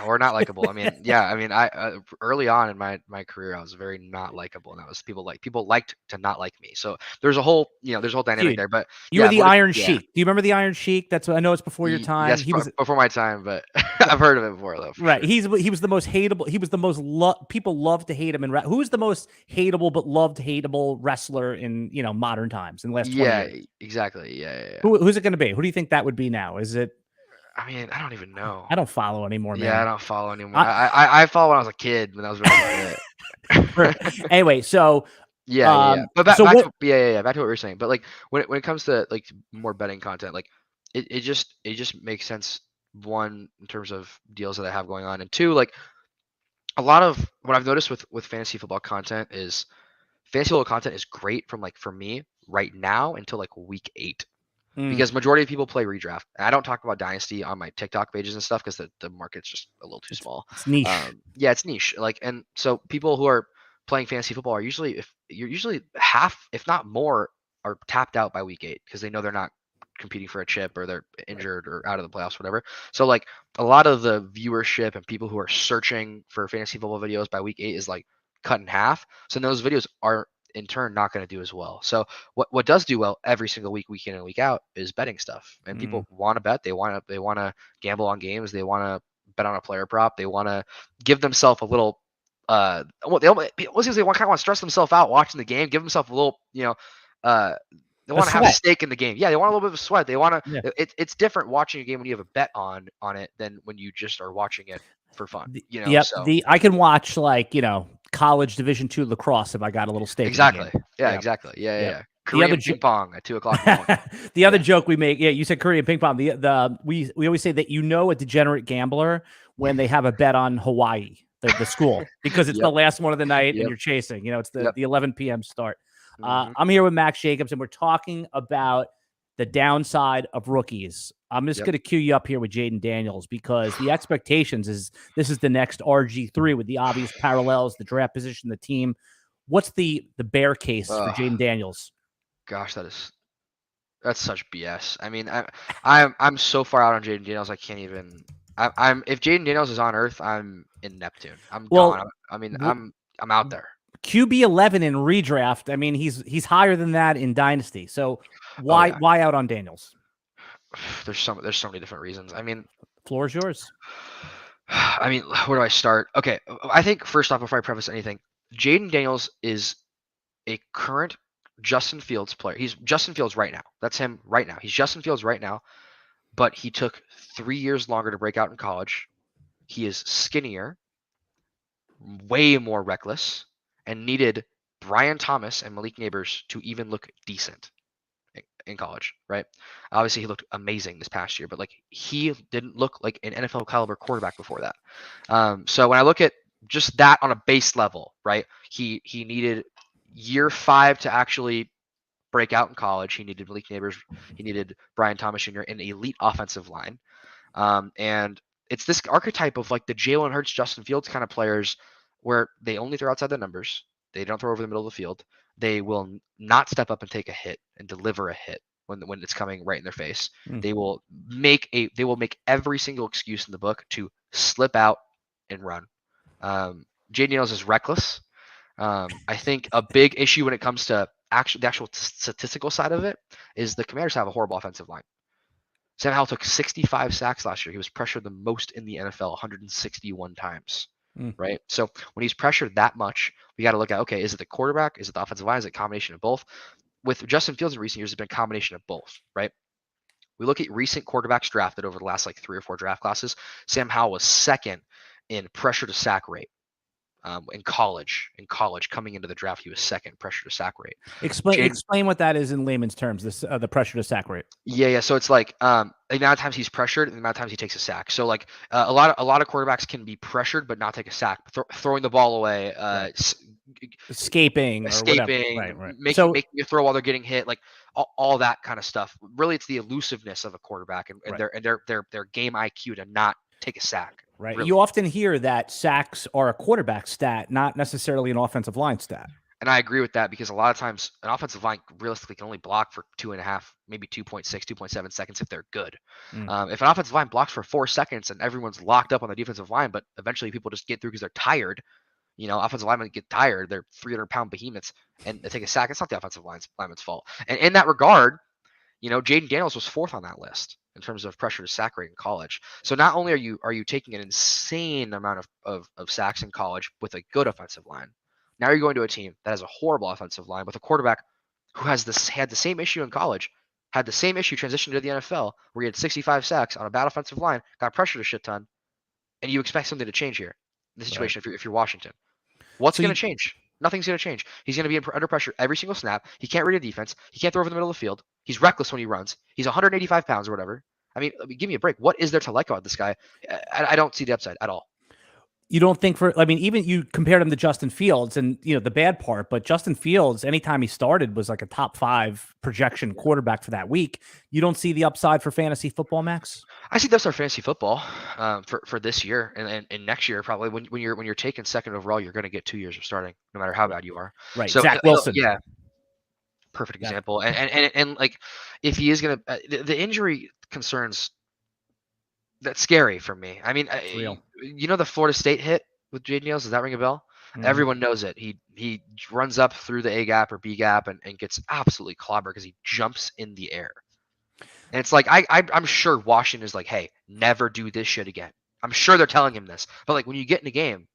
Or not likable. I mean, I early on in my career, I was very not likable, and that was people liked to not like me. So there's a whole dynamic there. But you were the Iron Sheik. Do you remember the Iron Sheik? That's what I know. It's before your time. Yes, he was before my time, but I've heard of it before though. Right. Sure. He was the most hateable. He was the most people loved to hate him. And who is the most hateable but loved hateable wrestler in modern times in the last 20 years? Exactly. Yeah. Who's it going to be? Who do you think that would be now? Is it? I mean, I don't even know. I don't follow anymore, man. Yeah, I don't follow anymore. I follow when I was a kid, when I was really Anyway, so Yeah. But So back what? to back to what we were saying. But like when it comes to like more betting content, like it just makes sense. One, in terms of deals that I have going on, and two, like a lot of what I've noticed with fantasy football content is fantasy football content is great from like for me right now until like week 8. Because majority of people play redraft. And I don't talk about Dynasty on my TikTok pages and stuff because the market's just a little too small. It's niche. Yeah, it's niche. Like, and so people who are playing fantasy football are usually, if you're usually half, if not more, are tapped out by week 8 because they know they're not competing for a chip or they're injured or out of the playoffs, whatever. So like a lot of the viewership and people who are searching for fantasy football videos by week 8 is like cut in half. So those videos are in turn not going to do as well. So what does do well every single week in and week out is betting stuff. And people want to bet. They want to gamble on games. They want to bet on a player prop. They want to give themselves a little they want to stress themselves out watching the game, give themselves a little, they want to have a stake in the game. Yeah, they want a little bit of a sweat. They want to. Yeah. It's different watching a game when you have a bet on it than when you just are watching it for fun. Yep. So I can watch college Division II lacrosse if I got a little stake. Exactly. In the game. Yeah. Exactly. Yeah. Korean ping pong at 2:00. The other joke we make. Yeah, you said Korean ping pong. We always say that a degenerate gambler when they have a bet on Hawaii, the school, because it's the last one of the night and you're chasing. It's the 11 p.m. start. I'm here with Max Jacobs, and we're talking about the downside of rookies. I'm just going to cue you up here with Jayden Daniels because the expectations is this is the next RG3 with the obvious parallels, the draft position, the team. What's the bear case for Jayden Daniels? Gosh, that's such BS. I mean, I'm so far out on Jayden Daniels, I can't even. I'm if Jayden Daniels is on Earth, I'm in Neptune. I'm gone. I'm out there. QB 11 in redraft. I mean, he's higher than that in Dynasty. So why out on Daniels? There's so many different reasons. I mean, floor is yours. I mean, where do I start? Okay, I think first off, before I preface anything, Jayden Daniels is a current Justin Fields player. He's Justin Fields right now. That's him right now. He's Justin Fields right now, but he took 3 years longer to break out in college. He is skinnier, way more reckless, and needed Brian Thomas and Malik Neighbors to even look decent in college, right? Obviously, he looked amazing this past year, but like he didn't look like an NFL caliber quarterback before that. So when I look at just that on a base level, right? He needed year 5 to actually break out in college. He needed Malik Neighbors. He needed Brian Thomas Jr. in an elite offensive line. And it's this archetype of like the Jalen Hurts, Justin Fields kind of players where they only throw outside the numbers. They don't throw over the middle of the field. They will not step up and take a hit and deliver a hit when it's coming right in their face. They will make every single excuse in the book to slip out and run. Jayden Daniels is reckless. I think a big issue when it comes to the actual statistical side of it is the Commanders have a horrible offensive line. Sam Howell took 65 sacks last year. He was pressured the most in the NFL, 161 times. Right. So when he's pressured that much, we got to look at, okay, is it the quarterback? Is it the offensive line? Is it a combination of both? With Justin Fields in recent years, it's been a combination of both, right? We look at recent quarterbacks drafted over the last like 3 or 4 draft classes. Sam Howell was second in pressure to sack rate. In college, coming into the draft, he was second pressure to sack rate. Explain what that is in layman's terms. This the pressure to sack rate. Yeah. So it's like the amount of times he's pressured and the amount of times he takes a sack. So like a lot of quarterbacks can be pressured but not take a sack. Throwing the ball away, escaping, right. Making a throw while they're getting hit, like all that kind of stuff. Really, it's the elusiveness of a quarterback and their game IQ to not take a sack. Right. Really. You often hear that sacks are a quarterback stat, not necessarily an offensive line stat. And I agree with that because a lot of times an offensive line realistically can only block for 2.5, maybe 2.6, 2.7 seconds if they're good. If an offensive line blocks for 4 seconds and everyone's locked up on the defensive line, but eventually people just get through because they're tired, offensive linemen get tired. They're 300-pound behemoths and they take a sack. It's not the offensive lineman's fault. And in that regard, Jayden Daniels was 4th on that list in terms of pressure to sack rate in college. So not only are you taking an insane amount of sacks in college with a good offensive line, now you're going to a team that has a horrible offensive line with a quarterback who had the same issue in college, had the same issue transitioning to the NFL where he had 65 sacks on a bad offensive line, got pressured a shit ton, and you expect something to change here in this situation if you're Washington. What's going to change? Nothing's going to change. He's going to be under pressure every single snap. He can't read a defense. He can't throw over the middle of the field. He's reckless when he runs. He's 185 pounds or whatever. I mean, give me a break. What is there to like about this guy? I don't see the upside at all. You don't think even you compared him to Justin Fields, and the bad part, but Justin Fields, anytime he started, was like a top 5 projection quarterback for that week. You don't see the upside for fantasy football, Max? I see that's our fantasy football for this year and next year probably when you're taking second overall, you're going to get 2 years of starting no matter how bad you are. Right. So Zach Wilson. Yeah. Perfect example. And like if he is going to the injury concerns, that's scary for me. I mean, the Florida State hit with Jayden, does that ring a bell? Mm-hmm. Everyone knows it. He runs up through the A gap or B gap and gets absolutely clobbered because he jumps in the air. And it's like I'm sure Washington is like, hey, never do this shit again. I'm sure they're telling him this, but like when you get in a game,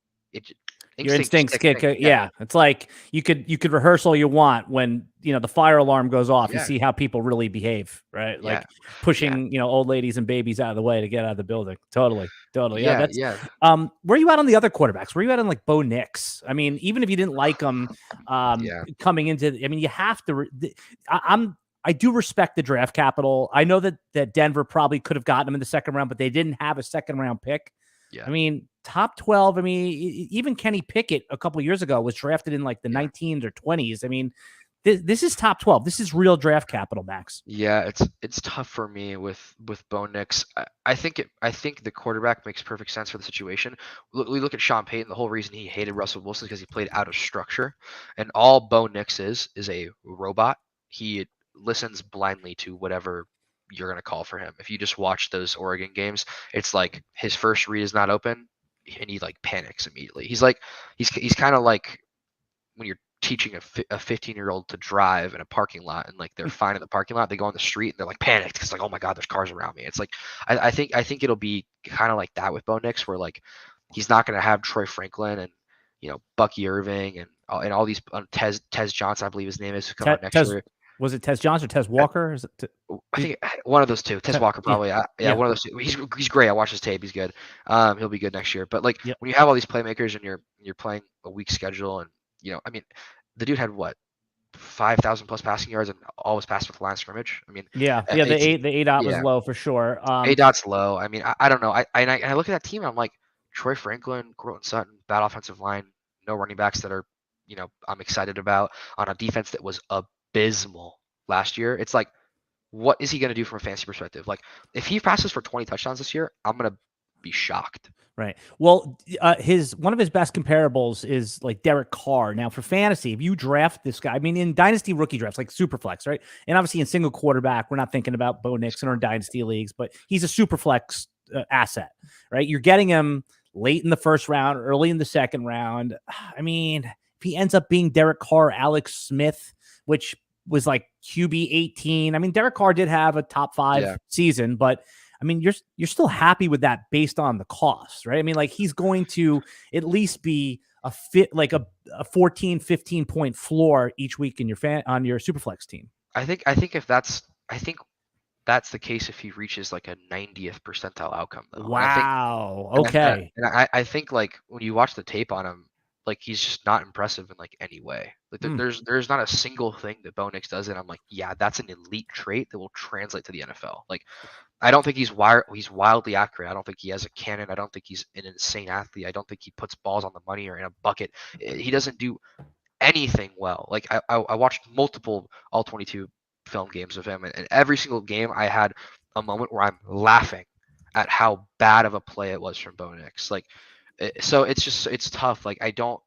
your instincts kick. Yeah, it's like you could rehearse all you want when the fire alarm goes off. You see how people really behave, right? Like pushing old ladies and babies out of the way to get out of the building. Totally. Where are you at on the other quarterbacks? Where are you at on like Bo Nix? I mean, even if you didn't like him coming into, you have to. I do respect the draft capital. I know that Denver probably could have gotten him in the second round, but they didn't have a second round pick. Yeah. I mean, top 12. I mean, even Kenny Pickett a couple of years ago was drafted in like the 19s or 20s. I mean, this is top 12. This is real draft capital, Max. Yeah, it's tough for me with Bo Nix. I think the quarterback makes perfect sense for the situation. We look at Sean Payton. The whole reason he hated Russell Wilson is because he played out of structure, and all Bo Nix is a robot. He listens blindly to whatever you're going to call for him. If you just watch those Oregon games, it's like his first read is not open and he like panics immediately. He's kind of like when you're teaching a 15-year-old to drive in a parking lot and like they're fine in the parking lot, they go on the street and they're like panicked because like, oh my God, there's cars around me. It's like, I think it'll be kind of like that with Bo Nix, where like he's not going to have Troy Franklin and Bucky Irving and all these Tez Johnson, I believe his name is, who come out next year. Was it Tez Johnson or Tez Walker? Is it I think one of those two. Tez Walker probably. Yeah, one of those two. He's great. I watched his tape. He's good. He'll be good next year. But like when you have all these playmakers and you're playing a weak schedule, and I mean, the dude had what 5,000 plus passing yards and always passed with the line of scrimmage. I mean, the A dot was low for sure. A dot's low. I mean, I don't know. I look at that team and I'm like, Troy Franklin, Cortland Sutton, bad offensive line, no running backs that are I'm excited about on a defense that was abysmal last year. It's like, what is he going to do from a fantasy perspective? Like, if he passes for 20 touchdowns this year, I'm going to be shocked. Right. Well, one of his best comparables is like Derek Carr. Now, for fantasy, if you draft this guy, I mean, in dynasty rookie drafts, like Superflex, right? And obviously in single quarterback, we're not thinking about Bo Nix or in dynasty leagues, but he's a Superflex asset, right? You're getting him late in the first round, early in the second round. I mean, if he ends up being Derek Carr, Alex Smith, which was like QB 18. I mean, Derek Carr did have a top 5 season, but I mean, you're still happy with that based on the cost, right? I mean, like he's going to at least be a 14, 15 point floor each week in on your Superflex team. I think that's the case if he reaches like a 90th percentile outcome, though. Wow. I think like when you watch the tape on him, like he's just not impressive in like any way. Like there's not a single thing that Bo Nix does, and I'm like, yeah, that's an elite trait that will translate to the NFL. Like, I don't think he's wildly accurate. I don't think he has a cannon. I don't think he's an insane athlete. I don't think he puts balls on the money or in a bucket. He doesn't do anything well. Like I watched multiple all 22 film games of him, and every single game I had a moment where I'm laughing at how bad of a play it was from Bo Nix. Like, so it's tough. Like I don't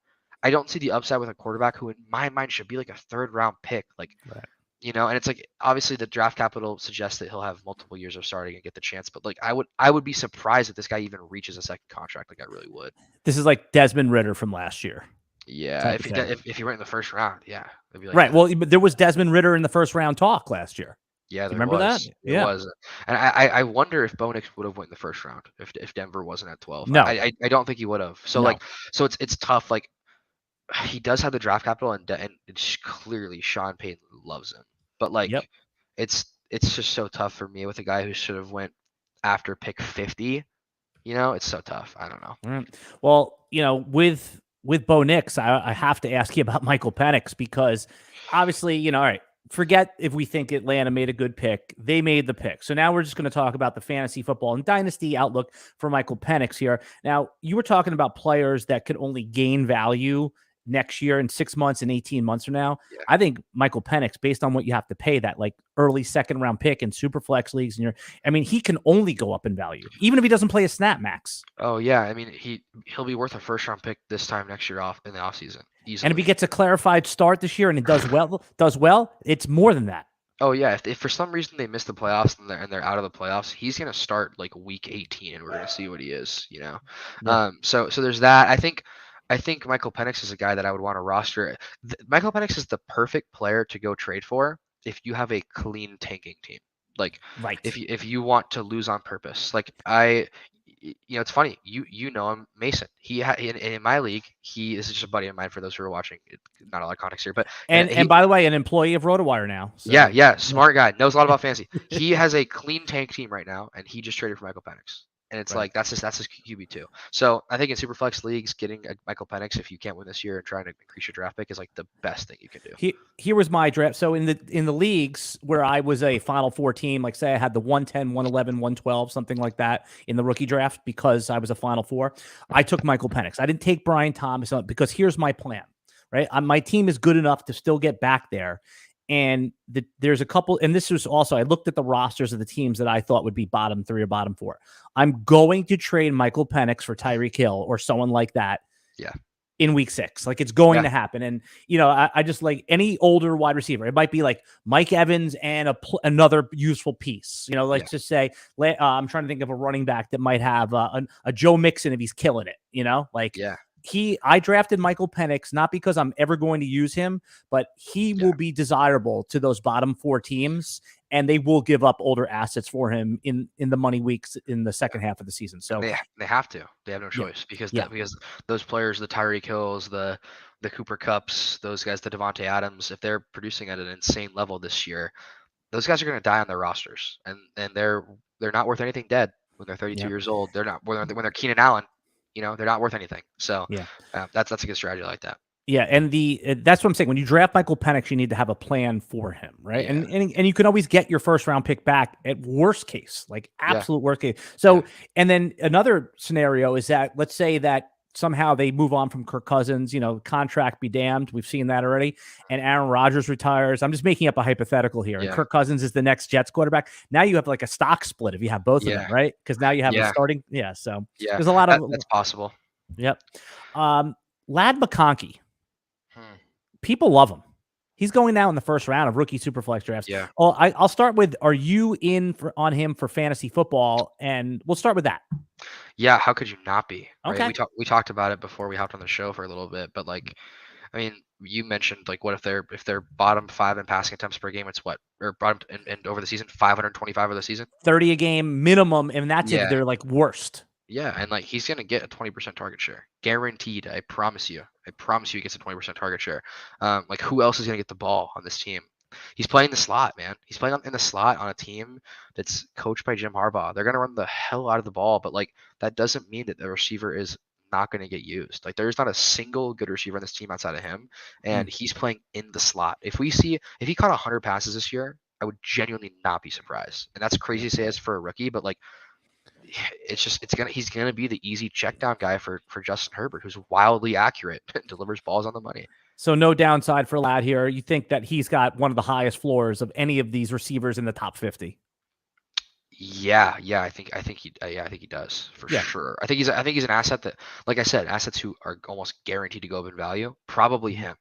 see the upside with a quarterback who in my mind should be like a 3rd round pick. Like, right. And it's like, obviously the draft capital suggests that he'll have multiple years of starting and get the chance. But like, I would be surprised if this guy even reaches a second contract. Like I really would. This is like Desmond Ridder from last year. Yeah. If he went in the first round, yeah. It'd be like right. Well, there was Desmond Ridder in the first round talk last year. Yeah, remember that? It was. And I wonder if Bo Nix would have went in the first round if Denver wasn't at 12. No, I don't think he would have. So no. It's tough. Like he does have the draft capital, and it's clearly Sean Payton loves him. But like, it's just so tough for me with a guy who should have went after pick 50. It's so tough. I don't know. Right. Well, with with Bo Nix, I have to ask you about Michael Penix because obviously, all right, forget if we think Atlanta made a good pick. They made the pick. So now we're just going to talk about the fantasy football and dynasty outlook for Michael Penix here. Now, you were talking about players that could only gain value next year in 6 months and 18 months from now. Yeah. I think Michael Penix, based on what you have to pay that like early second round pick in super flex leagues, and he can only go up in value, even if he doesn't play a snap, Max. Oh yeah, I mean he'll be worth a first round pick this time next year in the offseason. Easily. And if he gets a clarified start this year and it does well, it's more than that. Oh yeah, if for some reason they miss the playoffs and they're out of the playoffs, he's gonna start like week 18, and we're gonna see what he is. Yeah. So there's that. I think Michael Penix is a guy that I would want to roster. Michael Penix is the perfect player to go trade for if you have a clean tanking team. Like, right. If you want to lose on purpose, like it's funny. You know him, Mason. In my league, this is just a buddy of mine. For those who are watching, not a lot of context here, but and by the way, an employee of RotoWire now. So. Yeah, smart guy, knows a lot about fantasy. He has a clean tank team right now, and he just traded for Michael Penix. And it's like that's his QB2. So I think in Superflex leagues, getting a Michael Penix if you can't win this year and trying to increase your draft pick is like the best thing you can do. Here was my draft. So in the leagues where I was a Final Four team, like say I had the 110, 111, 112, something like that in the rookie draft because I was a Final Four, I took Michael Penix. I didn't take Brian Thomas because here's my plan, right? My team is good enough to still get back there. And there's a couple, and this was also, I looked at the rosters of the teams that I thought would be bottom 3 or bottom 4. I'm going to trade Michael Penix for Tyreek Hill or someone like that. Yeah. In week 6, like it's going to happen. And, I just like any older wide receiver, it might be like Mike Evans and another useful piece, let's just say, I'm trying to think of a running back that might have a Joe Mixon if he's killing it, I drafted Michael Penix not because I'm ever going to use him, but he will be desirable to those bottom 4 teams, and they will give up older assets for him in the money weeks in the second half of the season. So they have to. They have no choice because those players, the Tyreek Hills, the Cooper Kupps, those guys, the Devontae Adams, if they're producing at an insane level this year, those guys are going to die on their rosters, and they're not worth anything dead when they're 32 years old. They're not when they're Keenan Allen. They're not worth anything. So that's a good strategy like that. Yeah, and that's what I'm saying. When you draft Michael Penix, you need to have a plan for him, right? Yeah. And you can always get your first round pick back at worst case, like absolute worst case. So, and then another scenario is that let's say that somehow they move on from Kirk Cousins, contract be damned. We've seen that already. And Aaron Rodgers retires. I'm just making up a hypothetical here. And Kirk Cousins is the next Jets quarterback. Now you have like a stock split if you have both of them, right? Because now you have the starting. Yeah. So there's a lot of that's possible. Yep. Lad McConkey. People love him. He's going now in the first round of rookie superflex drafts. Yeah. Well, I'll start with, are you on him for fantasy football? And we'll start with that. Yeah. How could you not be? Okay. Right? We talked about it before we hopped on the show for a little bit, but you mentioned like what if they're bottom 5 in passing attempts per game? It's what, or bottom and over the season 525 over the season, 30 a game minimum, and that's if they're like worst. Yeah, and like he's gonna get a 20% target share, guaranteed. I promise you. He gets a 20% target share. Like who else is gonna get the ball on this team? He's playing the slot, man. He's playing in the slot on a team that's coached by Jim Harbaugh. They're gonna run the hell out of the ball, but like that doesn't mean that the receiver is not going to get used. Like there's not a single good receiver on this team outside of him, and he's playing in the slot. If he caught 100 passes this year, I would genuinely not be surprised. And that's crazy to say as for a rookie, but like he's gonna be the easy check down guy for Justin Herbert, who's wildly accurate and delivers balls on the money. So no downside for Lad here. You think that he's got one of the highest floors of any of these receivers in the top 50? Yeah, I think he does for sure. I think he's an asset that, like I said, assets who are almost guaranteed to go up in value. Probably him.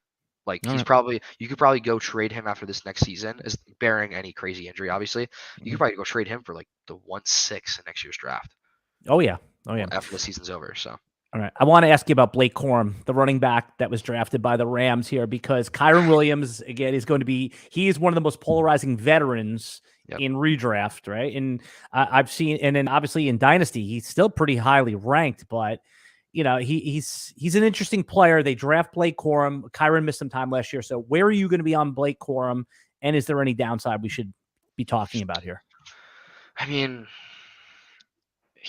Like you could probably go trade him after this next season, as bearing any crazy injury. Obviously, you could probably go trade him for like the 1/6 in next year's draft. Oh yeah. After the season's over, so. All right. I want to ask you about Blake Corum, the running back that was drafted by the Rams here, because Kyron Williams, again, he is one of the most polarizing veterans in redraft, right? And I've seen, and then obviously in Dynasty, he's still pretty highly ranked, but he's an interesting player. They draft Blake Corum. Kyron missed some time last year. So where are you going to be on Blake Corum? And is there any downside we should be talking about here? I mean,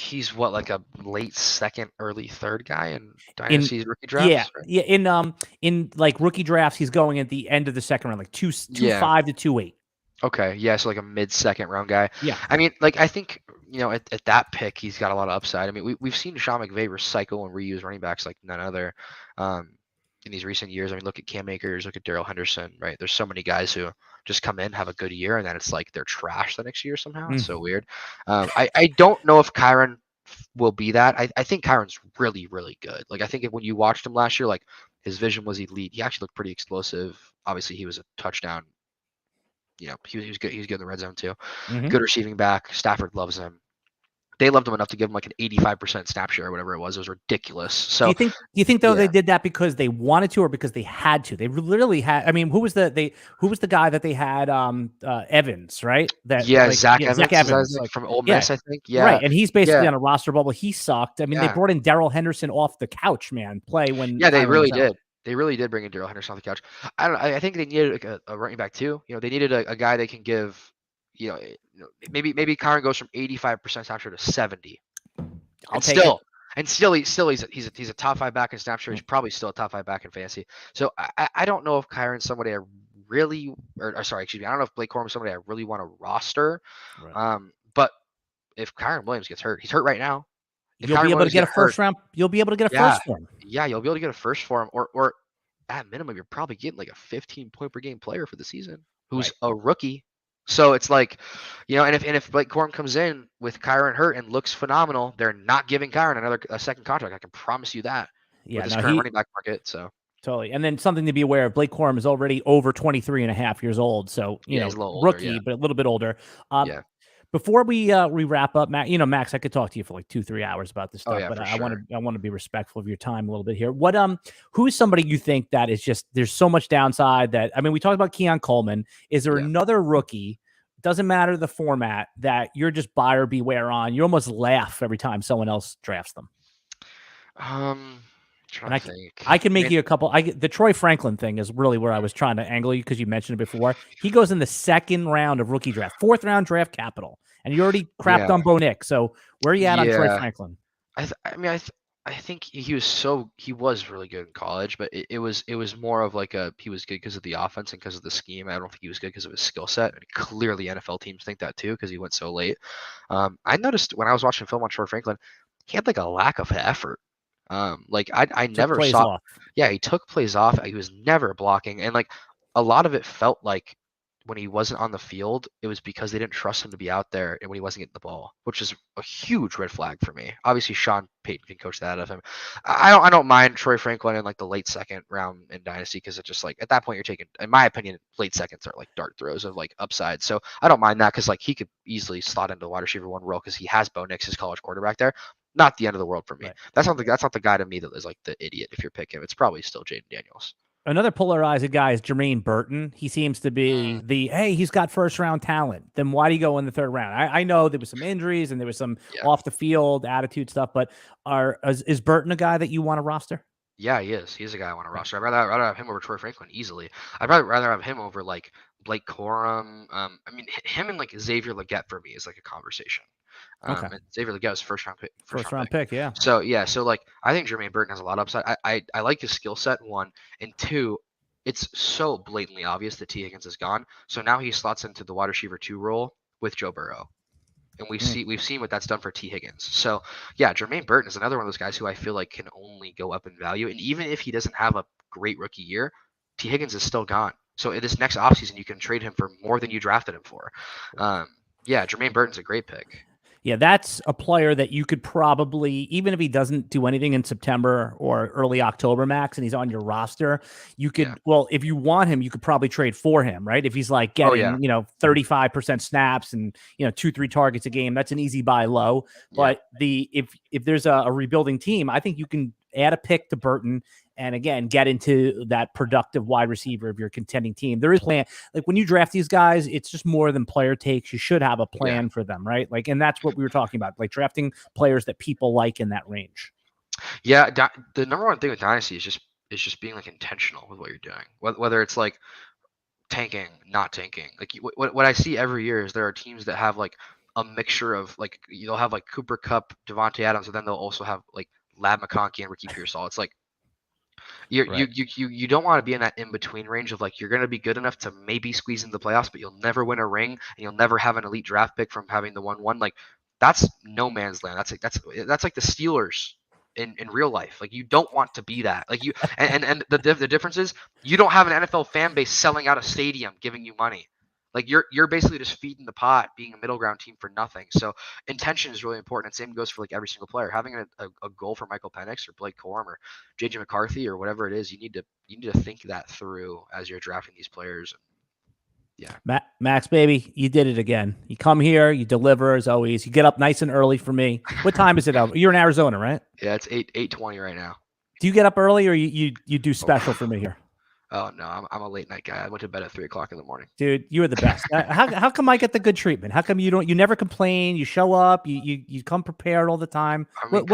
He's what, like a late second, early third guy in In Dynasty's rookie yeah, drafts, right? yeah, in like rookie drafts, he's going at the end of the second round, like two Yeah. five to 2.8. Okay. Yeah. So like a mid-second round guy. Yeah. I mean, like I think at that pick he's got a lot of upside. I mean, we've seen Sean McVay recycle and reuse running backs like none other, in these recent years. I mean, look at Cam Akers, look at Darrell Henderson, right? There's so many guys who just come in, have a good year, and then it's like they're trash the next year somehow. It's so weird. I don't know if Kyron will be that. I think Kyron's really, really good. Like I think when you watched him last year, like his vision was elite. He actually looked pretty explosive. Obviously, he was a touchdown. He was good. He was good in the red zone too. Mm-hmm. Good receiving back. Stafford loves him. They loved him enough to give him like an 85% snap share or whatever it was. It was ridiculous. So Do you think though yeah. they did that because they wanted to or because they had to? They literally had. I mean, who was the guy that they had? Evans, right? Zach Evans, Zach Evans, like, from Ole Miss, I think. Yeah, right. And he's basically yeah, on a roster bubble. He sucked. I mean, they yeah, brought in Darrell Henderson off the couch, man. Play when yeah. They Kyron really was out. did. They really did bring in Darrell Henderson off the couch. I don't. I think they needed like a running back too. They needed a guy they can give. Maybe Kyron goes from 85% snap share to 70. I'll take it. And still, he's a top 5 back in snap share. He's probably still a top 5 back in fantasy. So I don't know if Kyron's somebody I really, or sorry, excuse me, I don't know if Blake Corum's somebody I really want to roster. Right. But if Kyron Williams gets hurt, he's hurt right now. You'll be able to get a first round. You'll be able to get a first for him. Yeah, you'll be able to get a first for him, or at minimum, you're probably getting like a 15 point per game player for the season who's a rookie. So it's like, and if Blake Corum comes in with Kyron hurt and looks phenomenal, they're not giving Kyron a second contract. I can promise you that. Yeah, with this current running back market. So totally. And then something to be aware of: Blake Corum is already over 23 and a half years old. So he's a little rookie, older, but a little bit older. Yeah. Before we wrap up, Max, I could talk to you for like 2-3 hours about this stuff, but I want to be respectful of your time a little bit here. Who's somebody you think that is just there's so much downside that we talked about Keon Coleman. Is there another rookie? Doesn't matter the format that you're just buyer beware on. You almost laugh every time someone else drafts them. I can make you a couple. The Troy Franklin thing is really where I was trying to angle you because you mentioned it before. He goes in the second round of rookie draft, 4th round draft capital, and you already crapped on Bo Nix. So where are you at on Troy Franklin? I think he was really good in college, but it was more of like he was good because of the offense and because of the scheme. I don't think he was good because of his skill set. And clearly NFL teams think that too because he went so late. I noticed when I was watching film on Troy Franklin, he had like a lack of effort. Like I never saw. Yeah, he took plays off. He was never blocking, and like a lot of it felt like when he wasn't on the field, it was because they didn't trust him to be out there and when he wasn't getting the ball, which is a huge red flag for me. Obviously, Sean Payton can coach that out of him. I don't mind Troy Franklin in like the late second round in Dynasty because it's just like at that point you're taking, in my opinion, late seconds are like dart throws of like upside. So I don't mind that because like he could easily slot into the wide receiver 1 role because he has Bo Nix, his college quarterback there. Not the end of the world for me. Right. That's not the guy to me that is like the idiot. If you're picking him, it's probably still Jayden Daniels. Another polarizing guy is Jermaine Burton. He seems to be he's got first round talent. Then why do you go in the 3rd round? I know there was some injuries and there was some off the field attitude stuff, but is Burton a guy that you want to roster? Yeah, he is. He's a guy I want to roster. I'd rather have him over Troy Franklin easily. I'd rather have him over like Blake Corum. Him and like Xavier Legette for me is like a conversation. And Xavier Legette was first round pick. Yeah. So like I think Jermaine Burton has a lot of upside. I like his skill set, 1, and 2. It's so blatantly obvious that T. Higgins is gone. So now he slots into the wide receiver 2 role with Joe Burrow. And we've seen what that's done for T. Higgins. So yeah, Jermaine Burton is another one of those guys who I feel like can only go up in value. And even if he doesn't have a great rookie year, T. Higgins is still gone. So in this next offseason, you can trade him for more than you drafted him for. Jermaine Burton's a great pick. Yeah, that's a player that you could probably, even if he doesn't do anything in September or early October, Max, and he's on your roster, you could, if you want him, you could probably trade for him, right? If he's like getting, 35% snaps and, 2-3 targets a game, that's an easy buy low. Yeah. But if there's a rebuilding team, I think you can add a pick to Burton and again, get into that productive wide receiver of your contending team. There is plan. Like when you draft these guys, it's just more than player takes. You should have a plan for them, right? Like, and that's what we were talking about, like drafting players that people like in that range. Yeah. The number one thing with Dynasty is just being like intentional with what you're doing, whether it's like tanking, not tanking. Like what I see every year is there are teams that have like a mixture of like you'll have like Cooper Kupp, Devontae Adams, and then they'll also have like Lab McConkey and Ricky Pearsall. It's like you don't want to be in that in between range of like you're going to be good enough to maybe squeeze into the playoffs, but you'll never win a ring and you'll never have an elite draft pick from having the 1-1. Like that's no man's land. That's like the Steelers in real life. Like you don't want to be that. Like you and the difference is you don't have an NFL fan base selling out a stadium giving you money. Like you're basically just feeding the pot, being a middle ground team for nothing. So intention is really important. And same goes for like every single player. Having a goal for Michael Penix or Blake Corum or JJ McCarthy or whatever it is, you need to think that through as you're drafting these players. Yeah. Max, baby, you did it again. You come here, you deliver as always. You get up nice and early for me. What time is it out? You're in Arizona, right? Yeah, it's 8:20 right now. Do you get up early or you do special for me here? Oh no, I'm a late night guy. I went to bed at 3:00 in the morning. Dude, you are the best. How come I get the good treatment? How come you never complain? You show up. You come prepared all the time. I mean,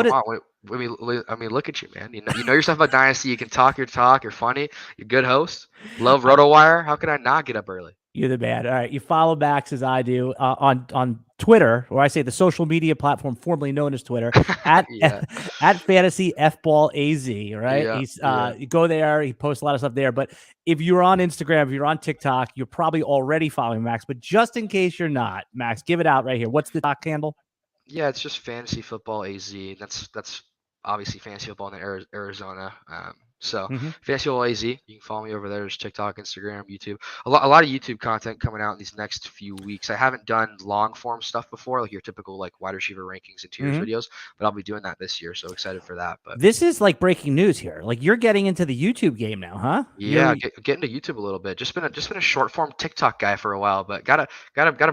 I mean, look at you, man. You know your stuff about Dynasty. You can talk your talk. You're funny. You're a good host. Love RotoWire. How could I not get up early? You're the man. All right, you follow Max as I do on Twitter, or I say the social media platform formerly known as Twitter, at FantayFBallAZ. Right? Yeah, You go there. He posts a lot of stuff there. But if you're on Instagram, if you're on TikTok, you're probably already following Max. But just in case you're not, Max, give it out right here. What's the TikTok handle? Yeah, it's just FantayFBallAZ. That's obviously fantasy football in Arizona. So FantayFBallAZ, you can follow me over there. There's TikTok, Instagram, YouTube. A lot of YouTube content coming out in these next few weeks. I haven't done long form stuff before, like your typical like wide receiver rankings and tiers videos, but I'll be doing that this year. So excited for that. But this is like breaking news here. Like you're getting into the YouTube game now, huh? Yeah, getting to YouTube a little bit. Just been a short form TikTok guy for a while, but gotta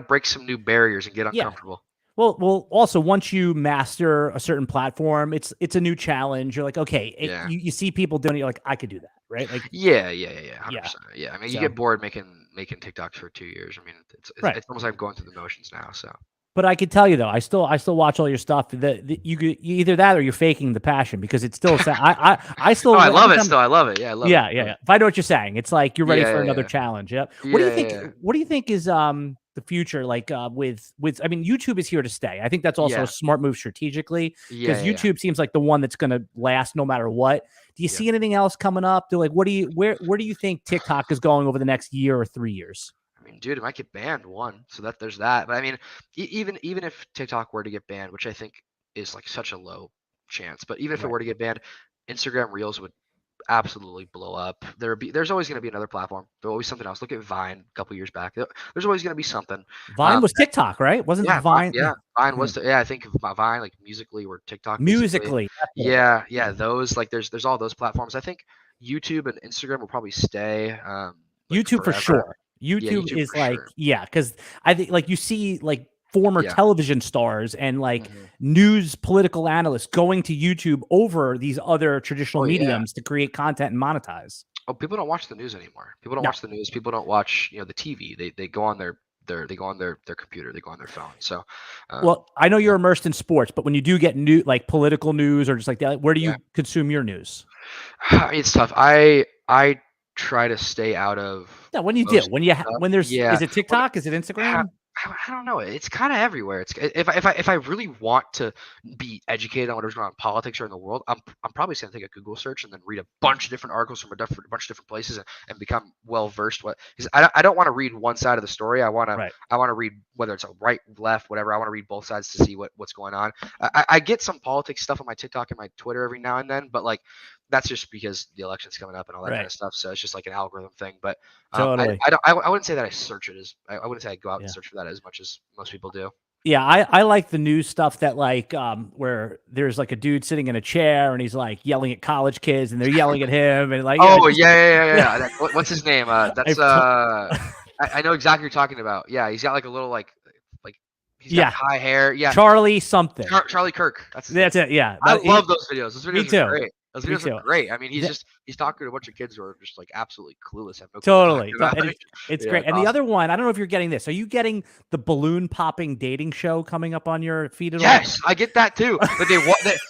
break some new barriers and get uncomfortable. Well, also once you master a certain platform, it's a new challenge. You're like, okay, you see people doing it, you're like, I could do that, right? Like, yeah, 100%. Yeah, I mean, you get bored making TikToks for 2 years. I mean, it's almost like going through the motions now. So, but I can tell you though, I still watch all your stuff. You either that or you're faking the passion because it's still. I still. I love it. Still, I love it. Yeah, I love it. Yeah. If I know what you're saying, it's like you're ready for another challenge. Yep. What do you think? What do you think is the future like with I mean YouTube is here to stay. I think that's also a smart move strategically because YouTube seems like the one that's going to last no matter what. Do you see anything else coming up? Like where do you think TikTok is going over the next year or 3 years? I mean, dude, it might get banned so that there's that. But I mean, even if TikTok were to get banned, which I think is like such a low chance, but even if it were to get banned, Instagram Reels would absolutely blow up. There's always going to be another platform. There's always something else. Look at Vine a couple years back. There's always going to be something. Vine was TikTok, right? Wasn't Vine? Yeah, Vine was. I think Vine, like Musically or TikTok. Musically. Yeah. Those like there's all those platforms. I think YouTube and Instagram will probably stay. YouTube for sure. YouTube is like because I think like you see like former television stars and like news political analysts going to YouTube over these other traditional mediums to create content and monetize. Oh, people don't watch the news anymore. People don't watch the news. People don't watch, the TV. They go on their computer, they go on their phone. So well, I know you're immersed in sports, but when you do get new like political news or just like that, where do you consume your news? I mean, it's tough. I try to stay out of when there's is it TikTok? Is it Instagram? I don't know. It's kind of everywhere. It's if I really want to be educated on whatever's going on in politics or in the world, I'm probably just gonna take a Google search and then read a bunch of different articles from a bunch of different places and become well versed. Because I don't want to read one side of the story. I want to read whether it's a right, left, whatever. I want to read both sides to see what's going on. I get some politics stuff on my TikTok and my Twitter every now and then, but like that's just because the election's coming up and all that kind of stuff. So it's just like an algorithm thing. But totally. I wouldn't say that I search it I wouldn't say I go out and search for that as much as most people do. Yeah, I like the news stuff that like where there's like a dude sitting in a chair and he's like yelling at college kids and they're yelling at him and like yeah. What's his name? That's I know exactly what you're talking about. Yeah, he's got like a little like he's got high hair. Yeah, Charlie something. Charlie Kirk. That's it. Yeah, I love those videos. Those videos are great. Those Me videos too. are great. I mean, he's talking to a bunch of kids who are just like absolutely clueless. Have no totally. It's great. And the other one, I don't know if you're getting this. Are you getting the balloon popping dating show coming up on your feed at all? Yes, I get that too. But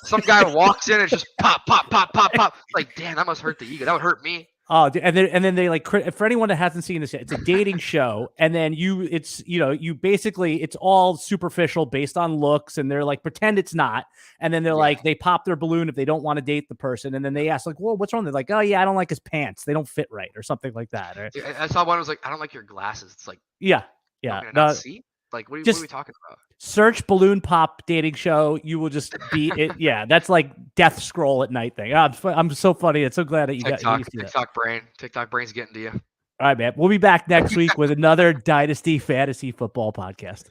some guy walks in and it's just pop, pop, pop, pop, pop. Like, damn, that must hurt the ego. That would hurt me. Oh, and then they like, for anyone that hasn't seen this yet, it's a dating show, and then you basically, it's all superficial based on looks, and they're like, pretend it's not, and then they're like, they pop their balloon if they don't want to date the person, and then they ask like, well, what's wrong? They're like, oh yeah, I don't like his pants, they don't fit right, or something like that. Or, I saw one was like, I don't like your glasses. It's like, yeah, not see? Like, what are we talking about? Search balloon pop dating show. You will just be it. Yeah, that's like death scroll at night thing. I'm so funny. It's so glad that you got TikTok brain's getting to you. All right, man. We'll be back next week with another Dynasty Fantasy Football podcast.